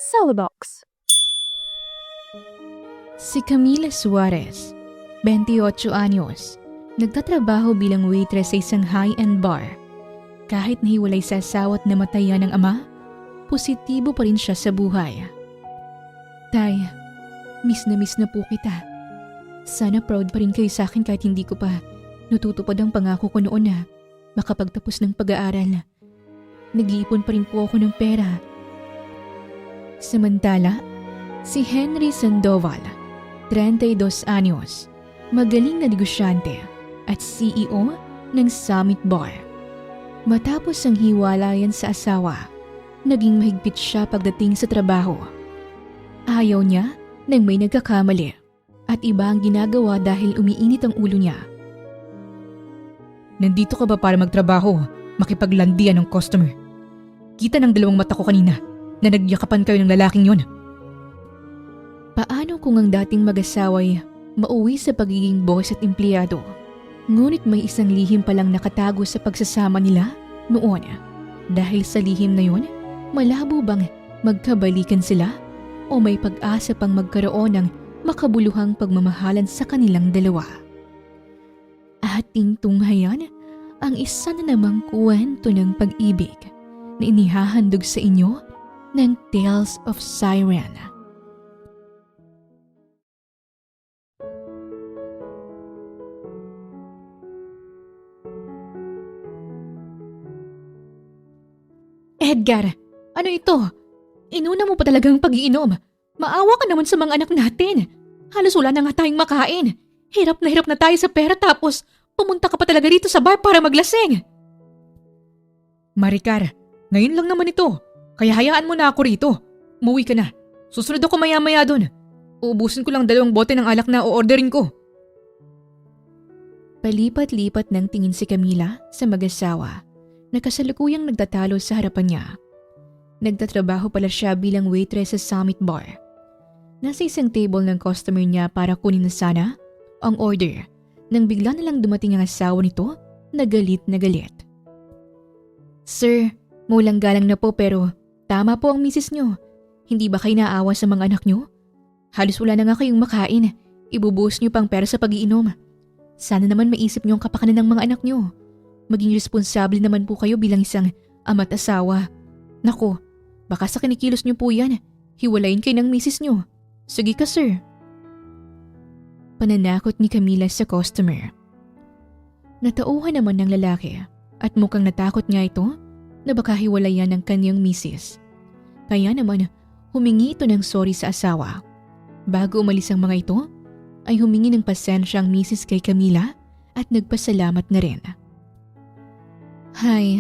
Celebox. Si Camila Suarez, 28 anyos, nagtatrabaho bilang waitress sa isang high-end bar. Kahit nahiwalay sa asawa at namatayan ng ama, positibo pa rin siya sa buhay. Tay, miss na po kita. Sana proud pa rin kayo sa akin kahit hindi ko pa natutupad ang pangako ko noon na makapagtapos ng pag-aaral. Nag-iipon pa rin po ako ng pera. Samantala, si Henry Sandoval, 32 anyos, magaling na negosyante at CEO ng Summit Bar. Matapos ang hiwalayan sa asawa, naging mahigpit siya pagdating sa trabaho. Ayaw niya nang may nagkakamali at iba ang ginagawa dahil umiinit ang ulo niya. Nandito ka ba para magtrabaho, makipaglandian ng customer? Kita ng dalawang mata ko kanina na nagyakapan kayo ng lalaking yon. Paano kung ang dating mag-asaway mauwi sa pagiging boss at empleyado? Ngunit may isang lihim palang nakatago sa pagsasama nila noon. Dahil sa lihim na yun, malabo bang magkabalikan sila o may pag-asa pang magkaroon ng makabuluhang pagmamahalan sa kanilang dalawa? Ating tunghayan ang isa na namang kwento ng pag-ibig na inihahandog sa inyo ng Tales of Siren. Edgar, ano ito? Inuna mo pa talagang pag-iinom. Maawa ka naman sa mga anak natin. Halos wala na nga tayong makain. Hirap na tayo sa pera tapos pumunta ka pa talaga dito sa bar para maglasing. Maricar, ngayon lang naman ito. Kaya hayaan mo na ako rito. Umuwi ka na. Susunod ako maya-maya doon. Uubusin ko lang 2 bote ng alak na o-orderin ko. Palipat-lipat ng tingin si Camila sa mag-asawa na kasalukuyang nagtatalo sa harapan niya. Nagtatrabaho pala siya bilang waitress sa Summit Bar. Nasa isang table ng customer niya para kunin na sana ang order nang bigla na lang dumating ang asawa nito na galit na galit. Sir, mulang galang na po pero tama po ang misis niyo. Hindi ba kayo naawa sa mga anak niyo? Halos wala na nga kayong makain. Ibubuhos niyo pang pera sa pag-iinom. Sana naman maisip niyo ang kapakanan ng mga anak niyo. Maging responsable naman po kayo bilang isang ama't asawa. Naku, baka sa kinikilos niyo po yan. Hiwalayin kayo ng misis niyo. Sige ka, sir. Pananakot ni Camila sa customer. Natauhan naman ng lalaki at mukhang natakot nga ito na baka hiwalayan ng kanyang misis. Kaya naman humingi ito ng sorry sa asawa. Bago umalis ang mga ito, ay humingi ng pasensya ang misis kay Camila at nagpasalamat na rin. Hay,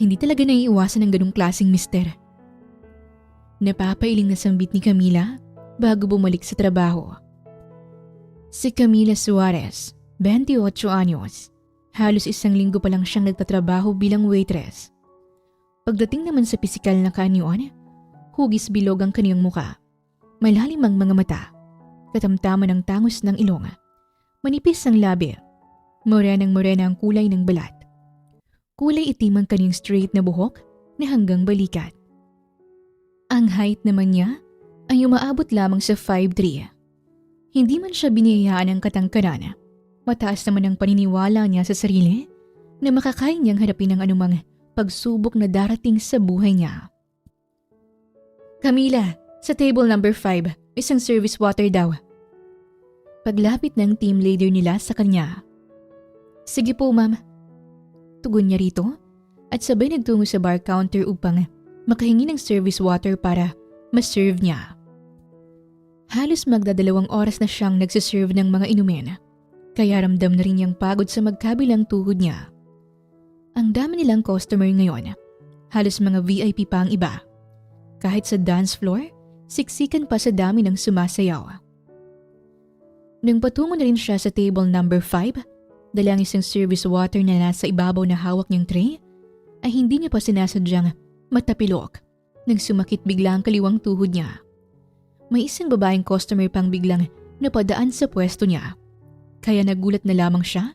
hindi talaga naiiwasan ng ganung klaseng mister. Napapailing na sambit ni Camila bago bumalik sa trabaho. Si Camila Suarez, 28 anyos. Halos 1 linggo pa lang siyang nagtatrabaho bilang waitress. Pagdating naman sa pisikal na kaanyuan, hugis bilog ang kaniyang muka. Malalim ang mga mata. Katamtaman ang tangos ng ilong. Manipis ang labi. Morena ang kulay ng balat. Kulay itim ang kaniyang straight na buhok na hanggang balikat. Ang height naman niya ay umaabot lamang sa 5'3". Hindi man siya biniyayaan ng katangkaran. Mataas naman ang paniniwala niya sa sarili na makakaya niyang harapin ang anumang pagsubok na darating sa buhay niya. Camila, sa table number 5, isang service water daw. Paglapit ng team leader nila sa kanya. Sige po, ma'am. Tugon niya rito at sabay nagtungo sa bar counter upang makahingi ng service water para ma-serve niya. Halos magdadalawang oras na siyang nagsiserve ng mga inumin, kaya ramdam na rin niyang pagod sa magkabilang tuhod niya. Ang dami nilang customer ngayon, halos mga VIP pa ang iba. Kahit sa dance floor, siksikan pa sa dami ng sumasayaw. Nang patungo na rin siya sa table number 5, dala ang isang service water na nasa ibabaw na hawak niyang tray, ay hindi niya pa sinasadyang matapilok nang sumakit bigla ang kaliwang tuhod niya. May isang babaeng customer pang biglang napadaan sa pwesto niya. Kaya nagulat na lamang siya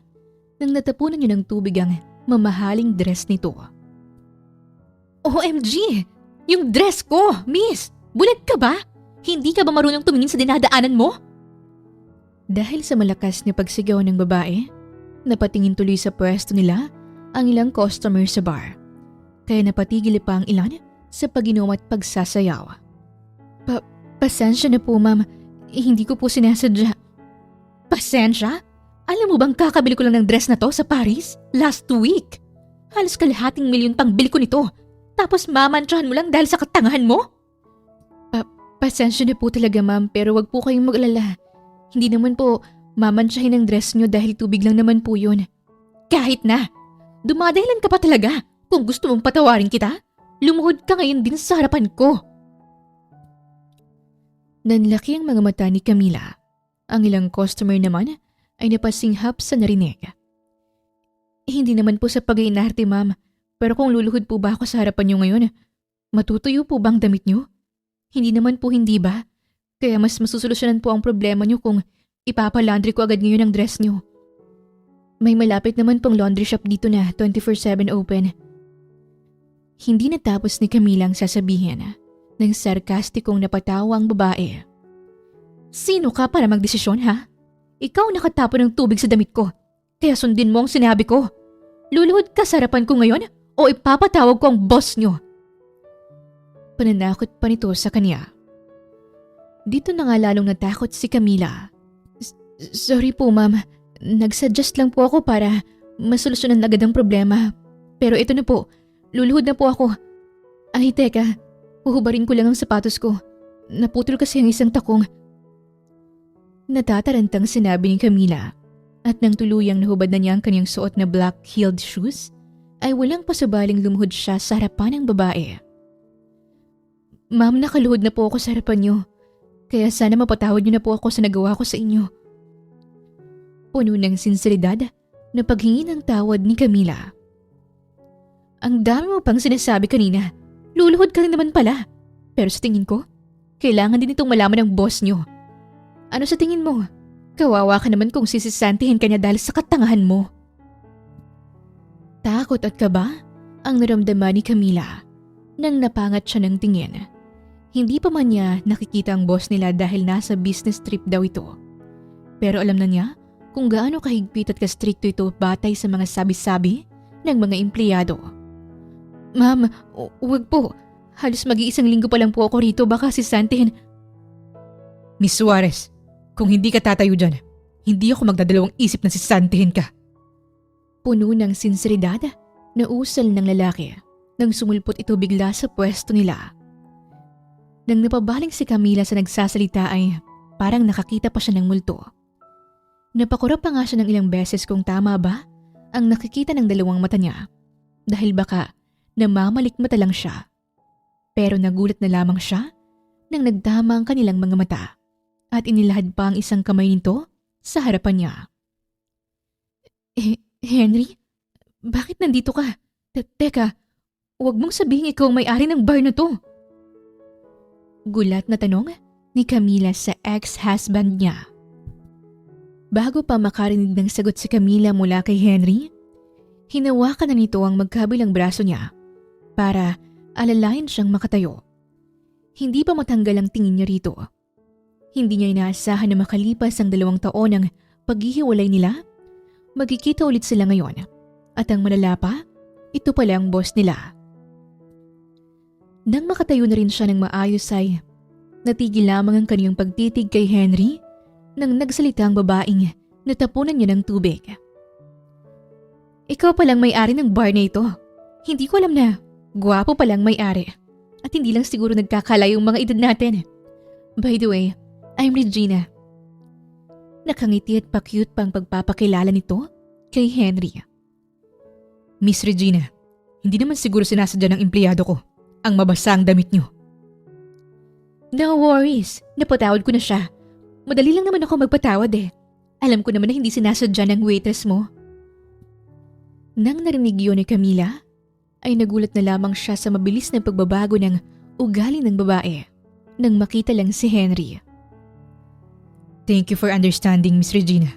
nang natapunan niya ng tubig ang mamahaling dress nito. OMG! Yung dress ko, miss! Bulag ka ba? Hindi ka ba marunong tumingin sa dinadaanan mo? Dahil sa malakas na pagsigaw ng babae, napatingin tuloy sa pwesto nila ang ilang customer sa bar. Kaya napatigil pa ang ilan sa pag-inom at pagsasayaw. Pasensya na po, ma'am. Hindi ko po sinasadya. Pasensya? Alam mo bang kakabili ko lang ng dress na to sa Paris last week? Halos kalahating milyon pang bili ko nito. Tapos mamantsahan mo lang dahil sa katangahan mo? Pasensya na po talaga, ma'am, pero wag po kayong mag-alala. Hindi naman po mamantsahin ang dress nyo dahil tubig lang naman po yun. Kahit na. Dumadahilan ka pa talaga. Kung gusto mong patawarin kita, lumuhod ka ngayon din sa harapan ko. Nanlaki ang mga mata ni Camila. Ang ilang customer naman ay napasinghap sa narinig. Hindi naman po sa pag-iinarte, ma'am. Pero kung luluhod po ba ako sa harapan niyo ngayon, matutuyo po bang damit niyo? Hindi naman po, hindi ba? Kaya mas masusolusyonan po ang problema niyo kung ipapalandry ko agad ngayon ang dress niyo. May malapit naman pong laundry shop dito na 24/7 open. Hindi natapos ni Camila ang sasabihin nang sarkastikong napatawa ang babae. Sino ka para magdesisyon, ha? Ikaw nakatapon ng tubig sa damit ko. Kaya sundin mo ang sinabi ko. Luluhod ka sa harapan ko ngayon o ipapatawag ko ang boss nyo. Pananakot pa nito sa kanya. Dito na nga lalong natakot si Camila. Sorry po, ma'am. Nagsuggest lang po ako para masolusyonan agad ang problema. Pero ito na po, luluhod na po ako. Ay, teka, huhubarin ko lang ang sapatos ko. Naputol kasi ang isang takong. Natatarantang sinabi ni Camila. At nang tuluyang nahubad na niya ang kanyang suot na black-heeled shoes, ay walang pasubaling lumuhod siya sa harapan ng babae. Ma'am, nakaluhod na po ako sa harapan niyo. Kaya sana mapatawad niyo na po ako sa nagawa ko sa inyo. Puno ng sinseridad na paghingi ng tawad ni Camila. Ang dami mo pang sinasabi kanina. Luluhod ka rin naman pala. Pero sa tingin ko, kailangan din itong malaman ng boss niyo. Ano sa tingin mo? Kawawa ka naman kung sisisantihin ka niya dahil sa katangahan mo. Takot at kaba ang naramdaman ni Camila nang napangat siya ng tingin. Hindi pa man niya nakikita ang boss nila dahil nasa business trip daw ito. Pero alam na niya kung gaano kahigpit at kastrikto ito batay sa mga sabi-sabi ng mga empleyado. Ma'am, wag po. Halos mag-iisang linggo pa lang po ako rito, baka sisantihin. Miss Suarez, kung hindi ka tatayo dyan, hindi ako magdadalawang isip na sisantihin ka. Puno ng sinseridad na usal ng lalaki nang sumulpot ito bigla sa pwesto nila. Nang napabaling si Camila sa nagsasalita ay parang nakakita pa siya ng multo. Napakurap pa nga siya ng ilang beses kung tama ba ang nakikita ng dalawang mata niya dahil baka namamalikmata lang siya. Pero nagulat na lamang siya nang nagtama ang kanilang mga mata at inilahad pa ang isang kamay nito sa harapan niya. Henry, bakit nandito ka? Teka, huwag mong sabihin ikaw ang may-ari ng bar na to. Gulat na tanong ni Camila sa ex-husband niya. Bago pa makarinig ng sagot si Camila mula kay Henry, hinawakan na nito ang magkabilang braso niya para alalayan siyang makatayo. Hindi pa matanggal ang tingin niya rito. Hindi niya inaasahan na makalipas ang 2 taon ng paghihiwalay nila, magkikita ulit sila ngayon. At ang malala pa, ito pala ang boss nila. Nang makatayo na rin siya ng maayos ay natigil lamang ang kaniyang pagtitig kay Henry nang nagsalita ang babaeng natapunan niya ng tubig. Ikaw palang may-ari ng bar na ito. Hindi ko alam na gwapo palang may-ari. At hindi lang siguro nagkakalayo yung mga edad natin. By the way, I'm Regina. Nakangiti at pa-cute pang pagpapakilala nito kay Henry. Miss Regina, hindi naman siguro sinasadya ng empleyado ko ang mabasa ang damit niyo. No worries, napatawad ko na siya. Madali lang naman ako magpatawad eh. Alam ko naman na hindi sinasadya ng waitress mo. Nang narinig yun ni Camila, ay nagulat na lamang siya sa mabilis na pagbabago ng ugali ng babae nang makita lang si Henry. Thank you for understanding, Miss Regina.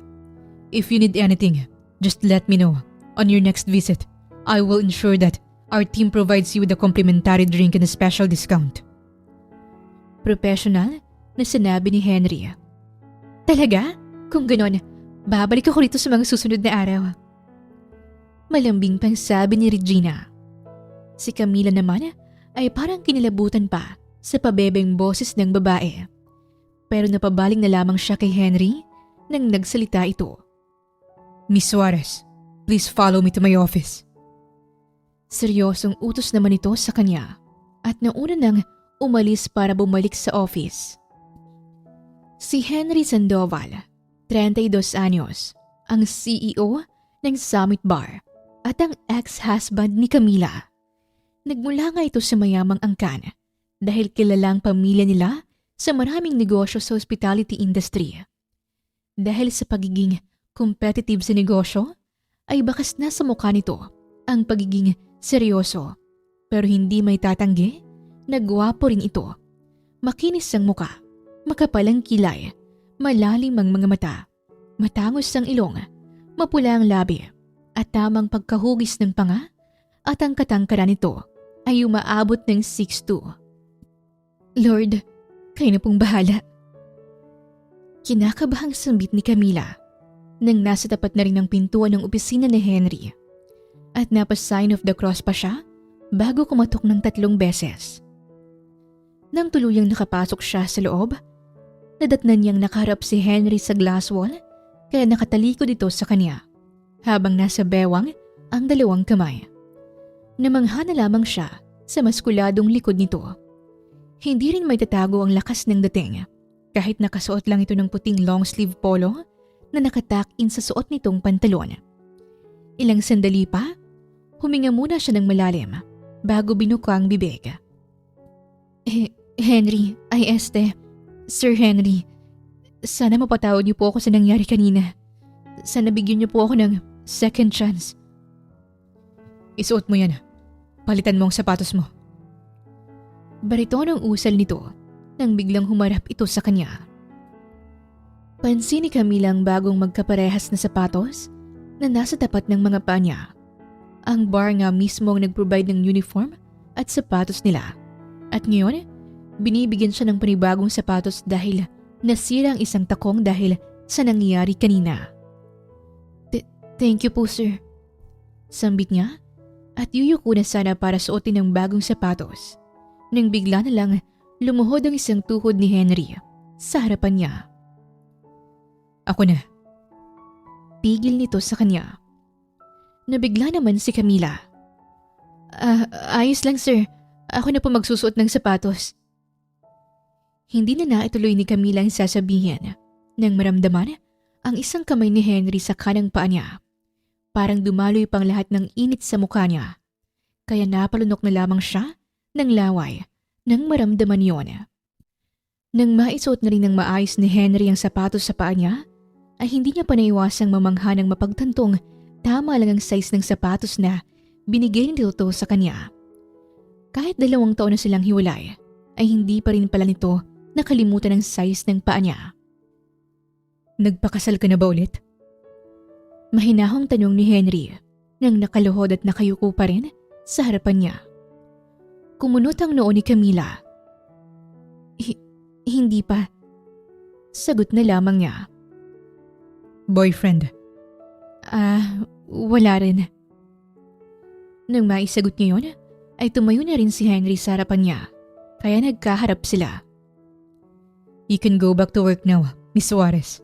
If you need anything, just let me know. On your next visit, I will ensure that our team provides you with a complimentary drink and a special discount. professional na sinabi ni Henry. Talaga? Kung ganon, babalik ako rito sa mga susunod na araw. Malambing pang sabi ni Regina. Si Camila naman ay parang kinilabutan pa sa pabebeng boses ng babae. Pero napabaling na lamang siya kay Henry nang nagsalita ito. Miss Suarez, please follow me to my office. Seryosong utos naman ito sa kanya at nauna nang umalis para bumalik sa office. Si Henry Sandoval, 32 anyos, ang CEO ng Summit Bar at ang ex-husband ni Camila. Nagmula nga ito sa mayamang angkan dahil kilalang pamilya nila sa maraming negosyo sa hospitality industry. Dahil sa pagiging competitive sa negosyo, ay bakas na sa mukha nito ang pagiging seryoso. Pero hindi may tatanggi na gwapo rin ito. Makinis ang muka, makapal ang kilay, malalim ang mga mata, matangos ang ilong, mapula ang labi, at tamang pagkahugis ng panga at ang katangkaran nito ay umaabot ng 6'2". Lord, kayo na pong bahala. Kinakabahang sambit ni Camila nang nasa tapat na rin ng pintuan ng opisina ni Henry at napasign of the cross pa siya bago kumatok ng 3 beses. Nang tuluyang nakapasok siya sa loob, nadatnan niyang nakaharap si Henry sa glass wall kaya nakatalikod ito sa kanya habang nasa bewang ang 2 kamay. Namangha na lamang siya sa maskuladong likod nito. Hindi rin may tatago ang lakas ng dating kahit nakasuot lang ito ng puting long sleeve polo na nakatack-in sa suot nitong pantalon. Ilang sandali pa, huminga muna siya ng malalim bago binuka ang bibig. Sir Henry, sana mapatawad niyo po ako sa nangyari kanina. Sana bigyan niyo po ako ng second chance. Isuot mo yan. Palitan mo ang sapatos mo. Baritonong usal nito nang biglang humarap ito sa kanya. Pansin ni Camila ang bagong magkaparehas na sapatos na nasa tapat ng mga paa niya. Ang bar nga mismo ang nag-provide ng uniform at sapatos nila. At ngayon, binibigyan siya ng panibagong sapatos dahil nasira ang isang takong dahil sa nangyari kanina. Thank you po, sir. Sambit niya at yuyuko na sana para suotin ang bagong sapatos nang bigla na lang lumuhod ang isang tuhod ni Henry sa harapan niya. Ako na. Pigil nito sa kanya. Nabigla naman si Camila. Ayos lang, sir. Ako na po magsusuot ng sapatos. Hindi na naituloy ni Camila ang sasabihin nang maramdaman ang isang kamay ni Henry sa kanang paa niya. Parang dumaloy pang lahat ng init sa mukha niya. Kaya napalunok na lamang siya ng laway nang maramdaman yon. Nang maisuot na rin ng maayos ni Henry ang sapatos sa paa niya, ay hindi niya pa naiwasang mamangha ng mapagtantong tama lang ang size ng sapatos na binigay nito sa kanya. Kahit 2 taon na silang hiwalay, ay hindi pa rin pala nito nakalimutan ang size ng paa niya. Nagpakasal ka na ba ulit? Mahinahong tanong ni Henry nang nakaluhod at nakayuko pa rin sa harapan niya. Kumunot ang noo ni Camila. Hindi pa. Sagot na lamang niya. Boyfriend? Wala rin. Nang maisagot niya yun, ay tumayo na rin si Henry sa harapan niya, kaya nagkaharap sila. You can go back to work now, Miss Suarez.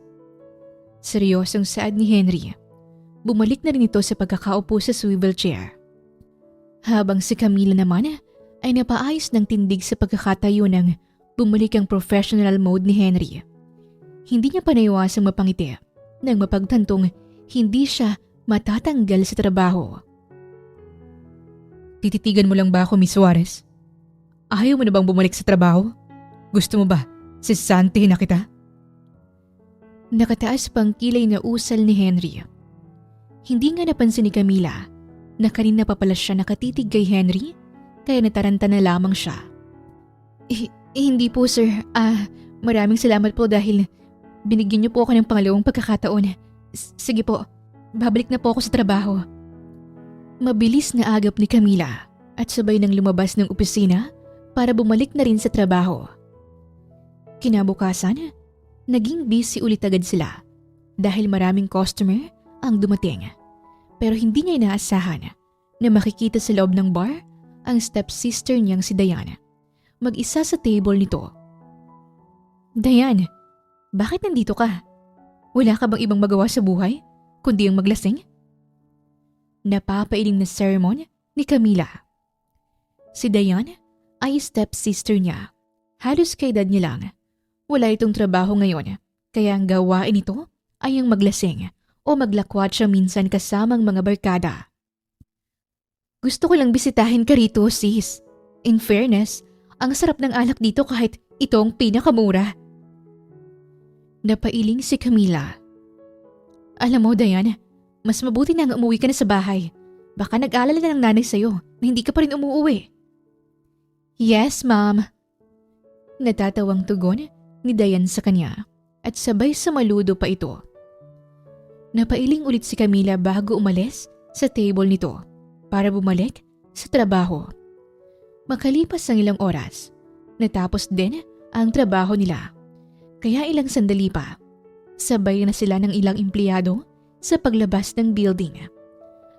Seryosong saad ni Henry. Bumalik na rin ito sa pagkakaupo sa swivel chair. Habang si Camila naman ay napaayos ng tindig sa pagkakatayo ng bumalik ang professional mode ni Henry. Hindi niya pa naiwasang mapangiti nang mapagtantong hindi siya matatanggal sa trabaho. Tititigan mo lang ba ako, Miss Suarez? Ayaw mo na bang bumalik sa trabaho? Gusto mo ba sisantihin na kita? Nakataas pang kilay na usal ni Henry. Hindi nga napansin ni Camila na kanina pa pala siya nakatitig kay Henry kaya nataranta na lamang siya. Hindi po, sir. Maraming salamat po dahil binigyan niyo po ako ng pangalawang pagkakataon. Sige po, babalik na po ako sa trabaho. Mabilis na agap ni Camila at sabay nang lumabas ng opisina para bumalik na rin sa trabaho. Kinabukasan, naging busy ulit agad sila dahil maraming customer ang dumating. Pero hindi niya inaasahan na makikita sa loob ng bar ang stepsister niyang si Diane. Mag-isa sa table nito. Diane, bakit nandito ka? Wala ka bang ibang magawa sa buhay kundi ang maglasing? Napapailing na sermon ni Camila. Si Diane ay stepsister niya. Halos kaedad niya lang. Wala itong trabaho ngayon, kaya ang gawain nito ay ang maglasing o maglakwat siya minsan kasamang mga barkada. Gusto ko lang bisitahin ka rito, sis. In fairness, ang sarap ng alak dito kahit ito ang pinakamura. Napailing si Camila. Alam mo, Diane, mas mabuti na nga umuwi ka na sa bahay. Baka nag-aalala na ng nanay sa'yo na hindi ka pa rin umuuwi. Yes, ma'am. Natatawang tugon ni Diane sa kanya at sabay sumaludo pa ito. Napailing ulit si Camila bago umalis sa table nito para bumalik sa trabaho. Makalipas ang ilang oras, natapos din ang trabaho nila. Kaya ilang sandali pa, sabay na sila ng ilang empleyado sa paglabas ng building.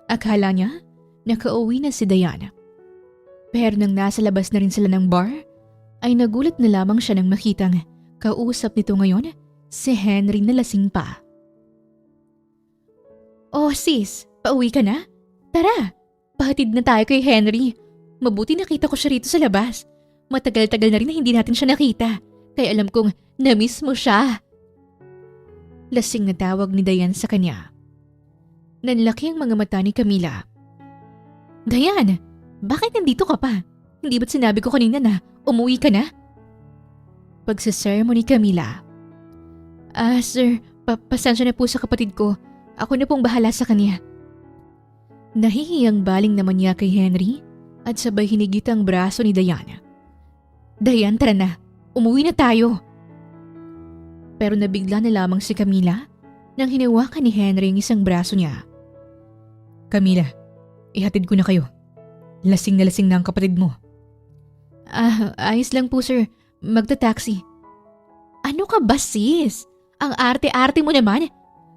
Akala niya nakauwi na si Diane. Pero nang nasa labas na rin sila ng bar, ay nagulat na lamang siya nang makitang kausap nito ngayon si Henry na lasing pa. Oh sis, pauwi ka na? Tara, pahatid na tayo kay Henry. Mabuti nakita ko siya rito sa labas. Matagal-tagal na rin na hindi natin siya nakita. Kaya alam kong na-miss mo siya. Lasing na tawag ni Diane sa kanya. Nanlaki ang mga mata ni Camila. Diane, bakit nandito ka pa? Hindi ba't sinabi ko kanina na umuwi ka na? Pagsasermon ni Camila. Sir, pasensya na po sa kapatid ko. Ako na pong bahala sa kanya. Nahihiyang baling naman niya kay Henry at sabay hinigit ang braso ni Diane. Diane, tara na. Umuwi na tayo. Pero nabigla na lamang si Camila nang hinawakan ni Henry ang isang braso niya. Camila, ihatid ko na kayo. Lasing na lasing na ang kapatid mo. Ayos lang po sir. Magta-taxi. Ano ka ba sis? Ang arte-arte mo naman.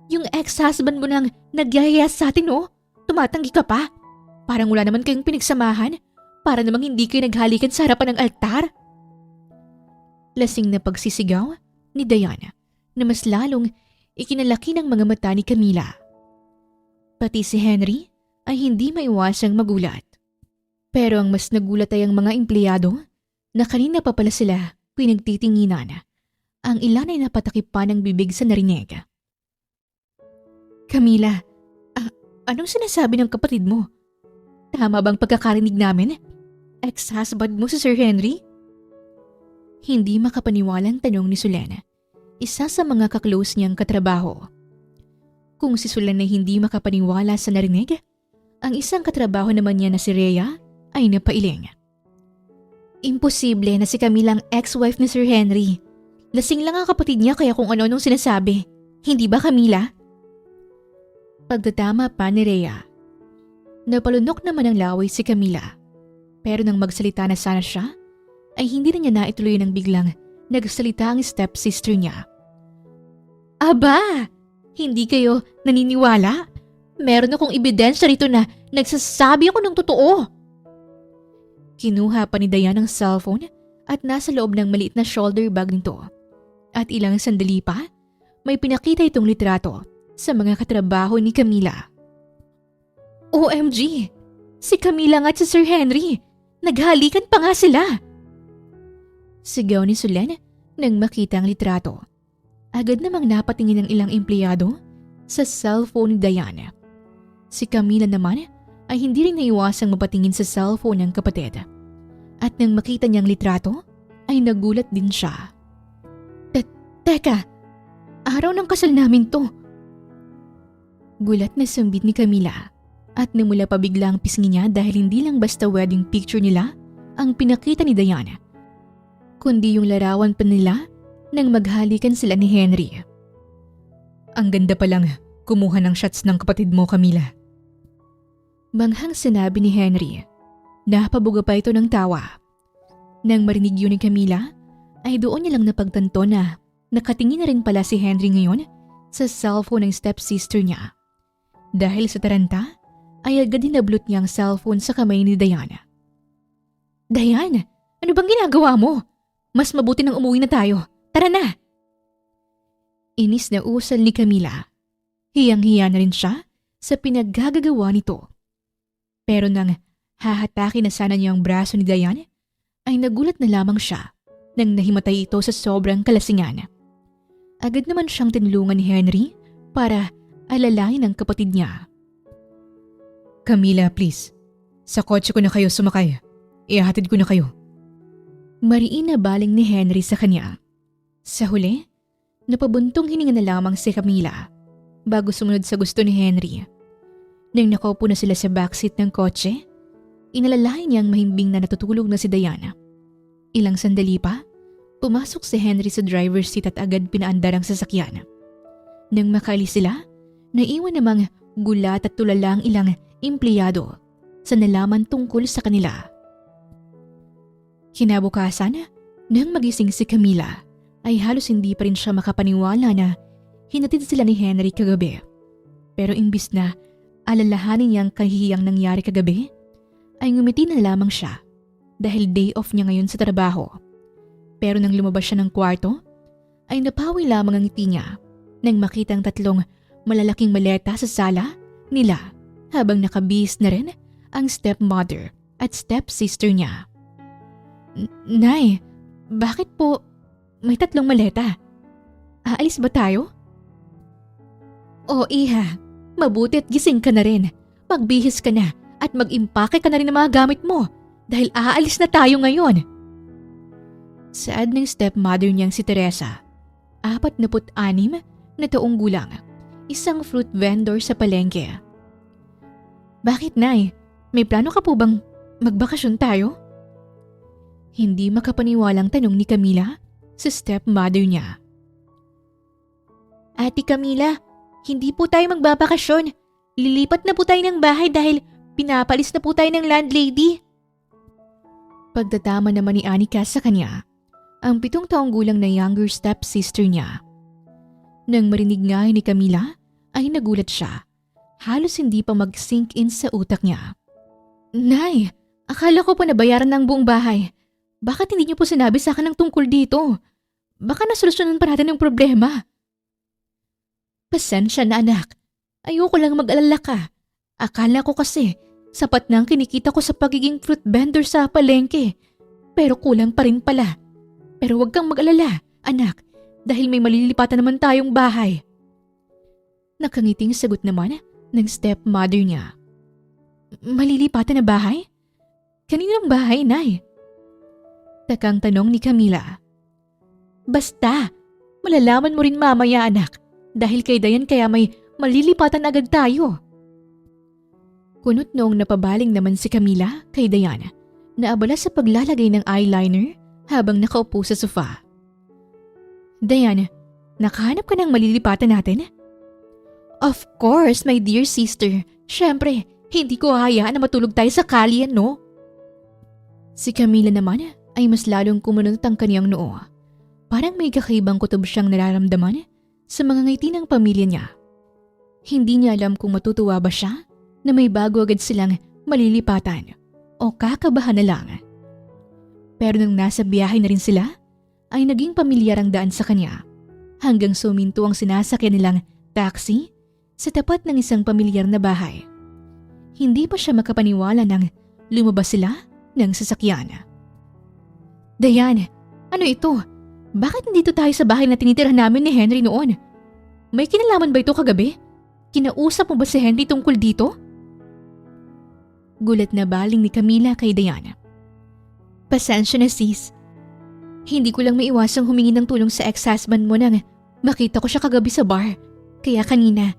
Yung ex-husband mo nang nagyayaya sa atin no? Tumatanggi ka pa. Parang wala naman kayong pinagsamahan. Para namang hindi kayo naghalikan sa harapan ng altar. Lasing na pagsisigaw ni Diana na mas lalong ikinalaki ng mga mata ni Camila. Pati si Henry ay hindi maiwasang magulat. Pero ang mas nagulat ay ang mga empleyado na kanina pa pala sila pinagtitinginan. Ang ilan ay napatakip pa ng bibig sa narinig. Camila, anong sinasabi ng kapatid mo? Tama bang pagkakarinig namin? Ex-husband mo si Sir Henry? Hindi makapaniwalang tanong ni Sulen, isa sa mga kaklose niyang katrabaho. Kung si Sulen ay hindi makapaniwala sa narinig, ang isang katrabaho naman niya na si Rhea ay napailing. Imposible na si Camila ang ex-wife ni Sir Henry. Lasing lang ang kapatid niya kaya kung ano-anong sinasabi. Hindi ba, Camila? Pagtatama pa ni Rhea. Napalunok naman ang laway si Camila. Pero nang magsalita na sana siya, ay hindi na niya naituloy ng biglang nagsalita ang stepsister niya. Aba! Hindi kayo naniniwala? Meron akong ebidensya rito na nagsasabi ako ng totoo. Kinuha pa ni Diane ang cellphone at nasa loob ng maliit na shoulder bag nito. At ilang sandali pa, may pinakita itong litrato sa mga katrabaho ni Camila. OMG! Si Camila nga at si Sir Henry! Naghalikan pa nga sila! Sigaw ni Sulen nang makita ang litrato. Agad namang napatingin ng ilang empleyado sa cellphone ni Diane. Si Camila naman ay hindi rin naiwasang mapatingin sa cellphone ng kapatid. At nang makita niyang litrato, ay nagulat din siya. Teka, araw ng kasal namin to. Gulat na sambit ni Camila at namula pa bigla ang pisngi niya dahil hindi lang basta wedding picture nila ang pinakita ni Diane, kundi yung larawan pa nila nang maghalikan sila ni Henry. Ang ganda pa lang kumuha ng shots ng kapatid mo, Camila. Manghang sinabi ni Henry. Napabuga pa ito ng tawa. Nang marinig yun ni Camila, ay doon niya lang napagtanto na nakatingin na rin pala si Henry ngayon sa cellphone ng stepsister niya. Dahil sa taranta, ay agad dinablot niya ang cellphone sa kamay ni Diana. Dayan, ano bang ginagawa mo? Mas mabuti nang umuwi na tayo. Tara na! Inis na usal ni Camila. Hiyang-hiya na rin siya sa pinaggagawa nito. Pero nang hahatake na sana niya ang braso ni Diana, ay nagulat na lamang siya nang nahimatay ito sa sobrang kalasingan. Agad naman siyang tinulungan ni Henry para alalahin ang kapatid niya. Camila, please. Sa kotse ko na kayo sumakay. Ihahatid ko na kayo. Mariin na baling ni Henry sa kanya. Sa huli, napabuntong hininga na lamang si Camila bago sumunod sa gusto ni Henry. Nang nakaupo na sila sa backseat ng kotse, inalalayan niyang mahimbing na natutulog na si Diana. Ilang sandali pa, pumasok si Henry sa driver's seat at agad pinaandar ang sasakyan. Nang makaalis sila, naiwan namang gulat at tulala ang ilang empleyado sa nalaman tungkol sa kanila. Kinabukasan, nang magising si Camila, ay halos hindi pa rin siya makapaniwala na hinatid sila ni Henry kagabi. Pero imbis na alalahanin niyang kahihiyang nangyari kagabi, ay ngumiti na lamang siya dahil day off niya ngayon sa trabaho. Pero nang lumabas siya ng kwarto, ay napawi lamang ang ngiti niya nang makita ang 3 malalaking maleta sa sala nila habang nakabihis na rin ang stepmother at stepsister niya. Nay, bakit po may 3 maleta? Aalis ba tayo? O iha, mabuti at gising ka na rin. Magbihis ka na at mag-impake ka na rin ng mga gamit mo dahil aalis na tayo ngayon. Saad ng stepmother niyang si Teresa, 46 na taong gulang, isang fruit vendor sa palengke. Bakit, Nay? May plano ka po bang magbakasyon tayo? Hindi makapaniwalang tanong ni Camila sa stepmother niya. Ate Camila, hindi po tayo magbabakasyon. Lilipat na po tayo ng bahay dahil pinapalis na po tayo ng landlady. Pagtatama naman ni Anika sa kanya, ang 7 taong gulang na younger stepsister niya. Nang marinig nga ni Camila, ay nagulat siya. Halos hindi pa mag-sink in sa utak niya. Nay, akala ko pa nabayaran ng buong bahay. Bakit hindi niyo po sinabi sa akin ng tungkol dito? Baka nasolusyonan pa natin ang problema. Pasensya na anak. Ayoko lang mag-alala ka. Akala ko kasi sapat na ang kinikita ko sa pagiging fruit vendor sa palengke. Pero kulang pa rin pala. Pero huwag kang mag-alala, anak, dahil may malilipatan naman tayong bahay. Nakangiting sagot naman ng stepmother niya. Malilipatan na bahay? Kaninong bahay, Nay? Takang tanong ni Camila. Basta, malalaman mo rin mamaya, anak, dahil kay Dayan kaya may malilipatan agad tayo. Kunot noong napabaling naman si Camila kay Dayan na abala sa paglalagay ng eyeliner habang nakaupo sa sofa. Dayan, nakahanap ka ng malilipatan natin? Of course, my dear sister. Siyempre, hindi ko hayaan na matulog tayo sa kalye, no? Si Camila naman ay mas lalong kumunot ang kaniyang noo. Parang may kakaibang kutob siyang nararamdaman sa mga ngiti ng pamilya niya. Hindi niya alam kung matutuwa ba siya na may bago agad silang malilipatan o kakabahan na lang. Pero nang nasa biyahe na rin sila, ay naging pamilyar ang daan sa kanya hanggang suminto ang sinasakyan nilang taxi sa tapat ng isang pamilyar na bahay. Hindi pa siya makapaniwala nang lumabas sila ng sasakyan. Dayan, ano ito? Bakit nandito tayo sa bahay na tinitirhan namin ni Henry noon? May kinalaman ba ito kagabi? Kinausap mo ba si Henry tungkol dito? Gulat na baling ni Camila kay Diana. Pasensya na sis. Hindi ko lang maiwasang humingi ng tulong sa ex-husband mo nang makita ko siya kagabi sa bar. Kaya kanina,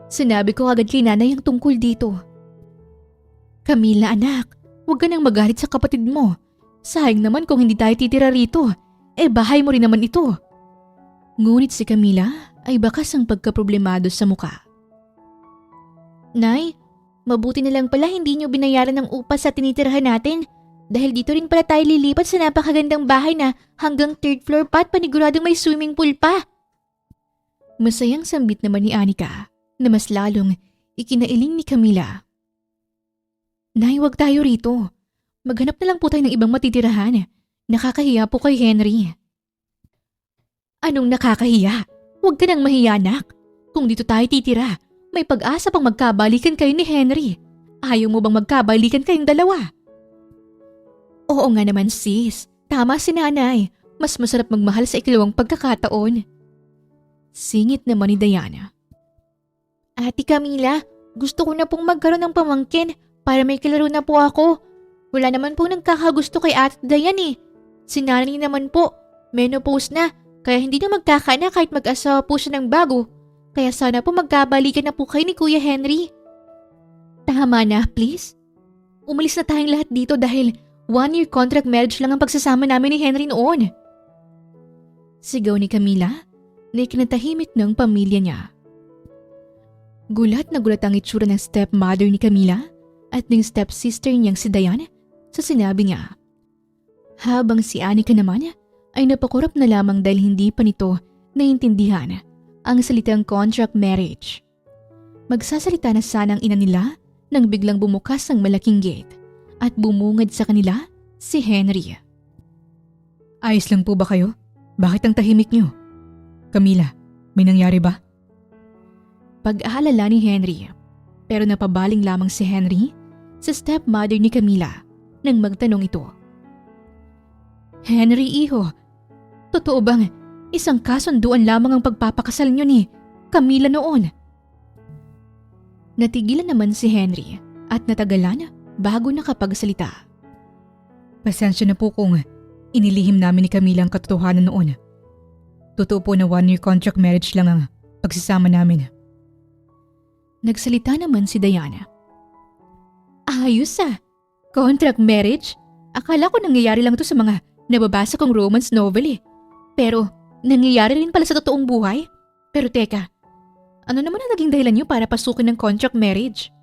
sinabi ko agad kay nanay ang tungkol dito. Camila anak, huwag ka nang magalit sa kapatid mo. Sayang naman kung hindi tayo titira rito. Bahay mo rin naman ito. Ngunit si Camila ay bakas ang pagkaproblemado sa muka. Nay, mabuti na lang pala hindi niyo binayaran ng upa sa tinitirhan natin Dahil dito rin pala tayo lilipat sa napakagandang bahay na hanggang third floor pa at paniguradong may swimming pool pa. Masayang sambit naman ni Anika na mas lalong ikinailing ni Camila. Nay, wag tayo rito. Maghanap na lang po tayo ng ibang matitirahan. Nakakahiya po kay Henry. Anong nakakahiya? Huwag ka nang mahiya, anak. Kung dito tayo titira, may pag-asa pang magkabalikan kayo ni Henry. Ayaw mo bang magkabalikan kayong dalawa? Oo nga naman sis, tama si nanay. Mas masarap magmahal sa ikalawang pagkakataon. Singit naman ni Diana. Ate Camila, gusto ko na pong magkaroon ng pamangkin para may kalaro na po ako. Wala naman po nagkakagusto kay Ate Diane eh. Si nanay naman po, menopause na, kaya hindi na magkakaanak kahit mag-asawa po siya ng bago. Kaya sana po magkabalikan na po kayo ni Kuya Henry. Tama na, please. Umalis na tayong lahat dito dahil 1-year contract marriage lang ang pagsasama namin ni Henry noon. Sigaw ni Camila na ikinatahimik ng pamilya niya. Gulat na gulat ang itsura ng stepmother ni Camila at ng stepsister niyang si Diane sa sinabi niya. Habang si Anika naman ay napakurap na lamang dahil hindi pa nito naiintindihan ang salitang contract marriage. Magsasalita na sana ang ina nila nang biglang bumukas ang malaking gate at bumungad sa kanila si Henry. Ayos lang po ba kayo? Bakit ang tahimik niyo? Camila, may nangyari ba? Pag-aalala ni Henry, pero napabaling lamang si Henry sa stepmother ni Camila nang magtanong ito. Henry, iho, totoo bang isang kasunduan lamang ang pagpapakasal niyo ni Camila noon? Natigilan naman si Henry at natagalan bago nakapagsalita. Pasensya na po kung inilihim namin ni Camila ang katotohanan noon. Totoo po na 1-year contract marriage lang ang pagsasama namin. Nagsalita naman si Diana. Ayos ah. Contract marriage? Akala ko nangyayari lang to sa mga nababasa kong romance novel eh. Pero nangyayari rin pala sa totoong buhay? Pero teka, ano naman ang naging dahilan niyo para pasukin ng contract marriage?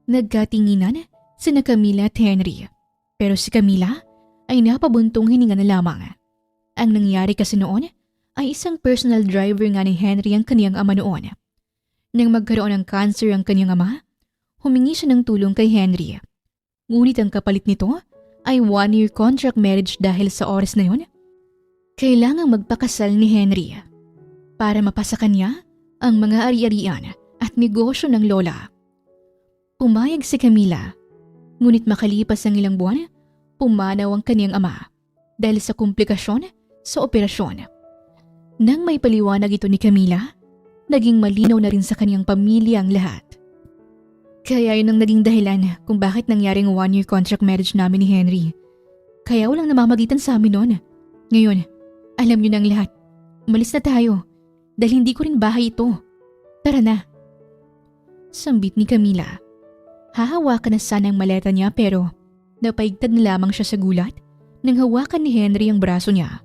Nagkatinginan sina Camila at Henry. Pero si Camila ay napabuntong hininga na lamang. Ang nangyari kasi noon ay isang personal driver nga ni Henry ang kaniyang ama noon. Nang magkaroon ng cancer ang kaniyang ama, humingi siya ng tulong kay Henry. Ngunit ang kapalit nito ay 1-year contract marriage dahil sa oras na yon. Kailangang magpakasal ni Henry para mapasa kanya ang mga ari-arian at negosyo ng lola. Pumayag si Camila, ngunit makalipas ang ilang buwan, pumanaw ang kaniyang ama dahil sa komplikasyon sa operasyon. Nang may paliwanag ito ni Camila, naging malinaw na rin sa kaniyang pamilya ang lahat. Kaya yun ang naging dahilan kung bakit nangyaring 1-year contract marriage namin ni Henry. Kaya walang namamagitan sa amin noon. Ngayon, alam niyo na ang lahat. Umalis na tayo dahil hindi ko rin bahay ito. Tara na. Sambit ni Camila. Hahawakan na sana ang maleta niya pero napaigtad na lamang siya sa gulat nang hawakan ni Henry ang braso niya.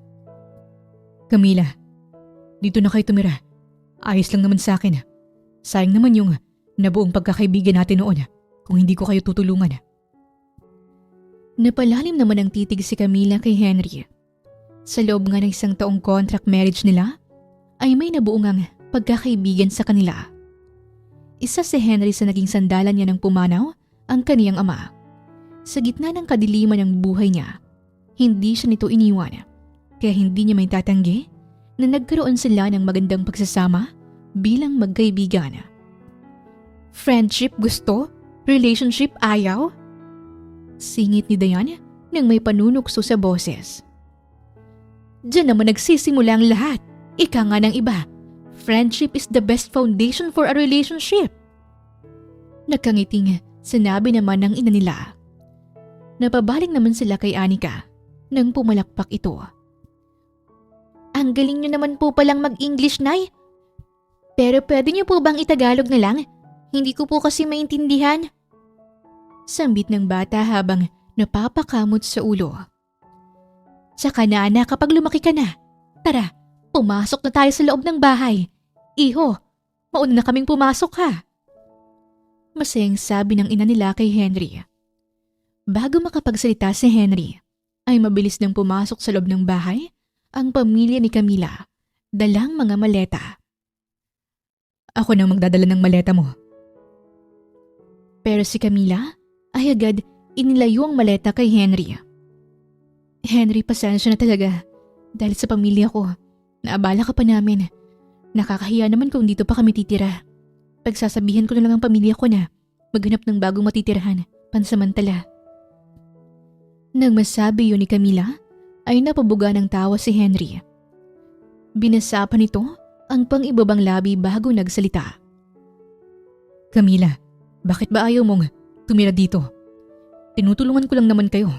Camila, dito na kayo tumira. Ayos lang naman sa akin. Sayang naman yung nabuong pagkakaibigan natin noon kung hindi ko kayo tutulungan. Napalalim naman ang titig si Camila kay Henry. Sa loob nga ng isang taong contract marriage nila, ay may nabuong ang pagkakaibigan sa kanila. Isa si Henry sa naging sandalan niya ng pumanaw ang kaniyang ama. Sa gitna ng kadiliman ng buhay niya, hindi siya nito iniwan. Kaya hindi niya may tatanggi na nagkaroon sila ng magandang pagsasama bilang magkaibigan. Friendship gusto? Relationship ayaw? Singit ni Diane nang may panunukso sa boses. Diyan naman nagsisimula ang lahat. Ika nga ng iba. Friendship is the best foundation for a relationship. Nakangiting sinabi naman ng ina nila. Napabaling naman sila kay Anika nang pumalakpak ito. Ang galing niyo naman po palang mag-English, Nay. Pero pwede niyo po bang itagalog na lang? Hindi ko po kasi maintindihan. Sambit ng bata habang napapakamot sa ulo. Tsaka na anak, kapag lumaki ka na. Tara, pumasok na tayo sa loob ng bahay. Iho, mauna na kaming pumasok ha. Masayang sabi ng ina nila kay Henry. Bago makapagsalita si Henry, ay mabilis nang pumasok sa loob ng bahay ang pamilya ni Camila, dalang mga maleta. Ako nang magdadala ng maleta mo. Pero si Camila ay agad inilayo ang maleta kay Henry. Henry, pasensya na talaga dahil sa pamilya ko. Naabala ka pa namin. Nakakahiya naman kung dito pa kami titira. Pagsasabihan ko na lang ang pamilya ko na maghanap ng bagong matitirahan, pansamantala. Nang masabi yun ni Camila, ay napabuga ng tawa si Henry. Binasa pa nito ang pang-ibabang labi bago nagsalita. Camila, bakit ba ayaw mong tumira dito? Tinutulungan ko lang naman kayo.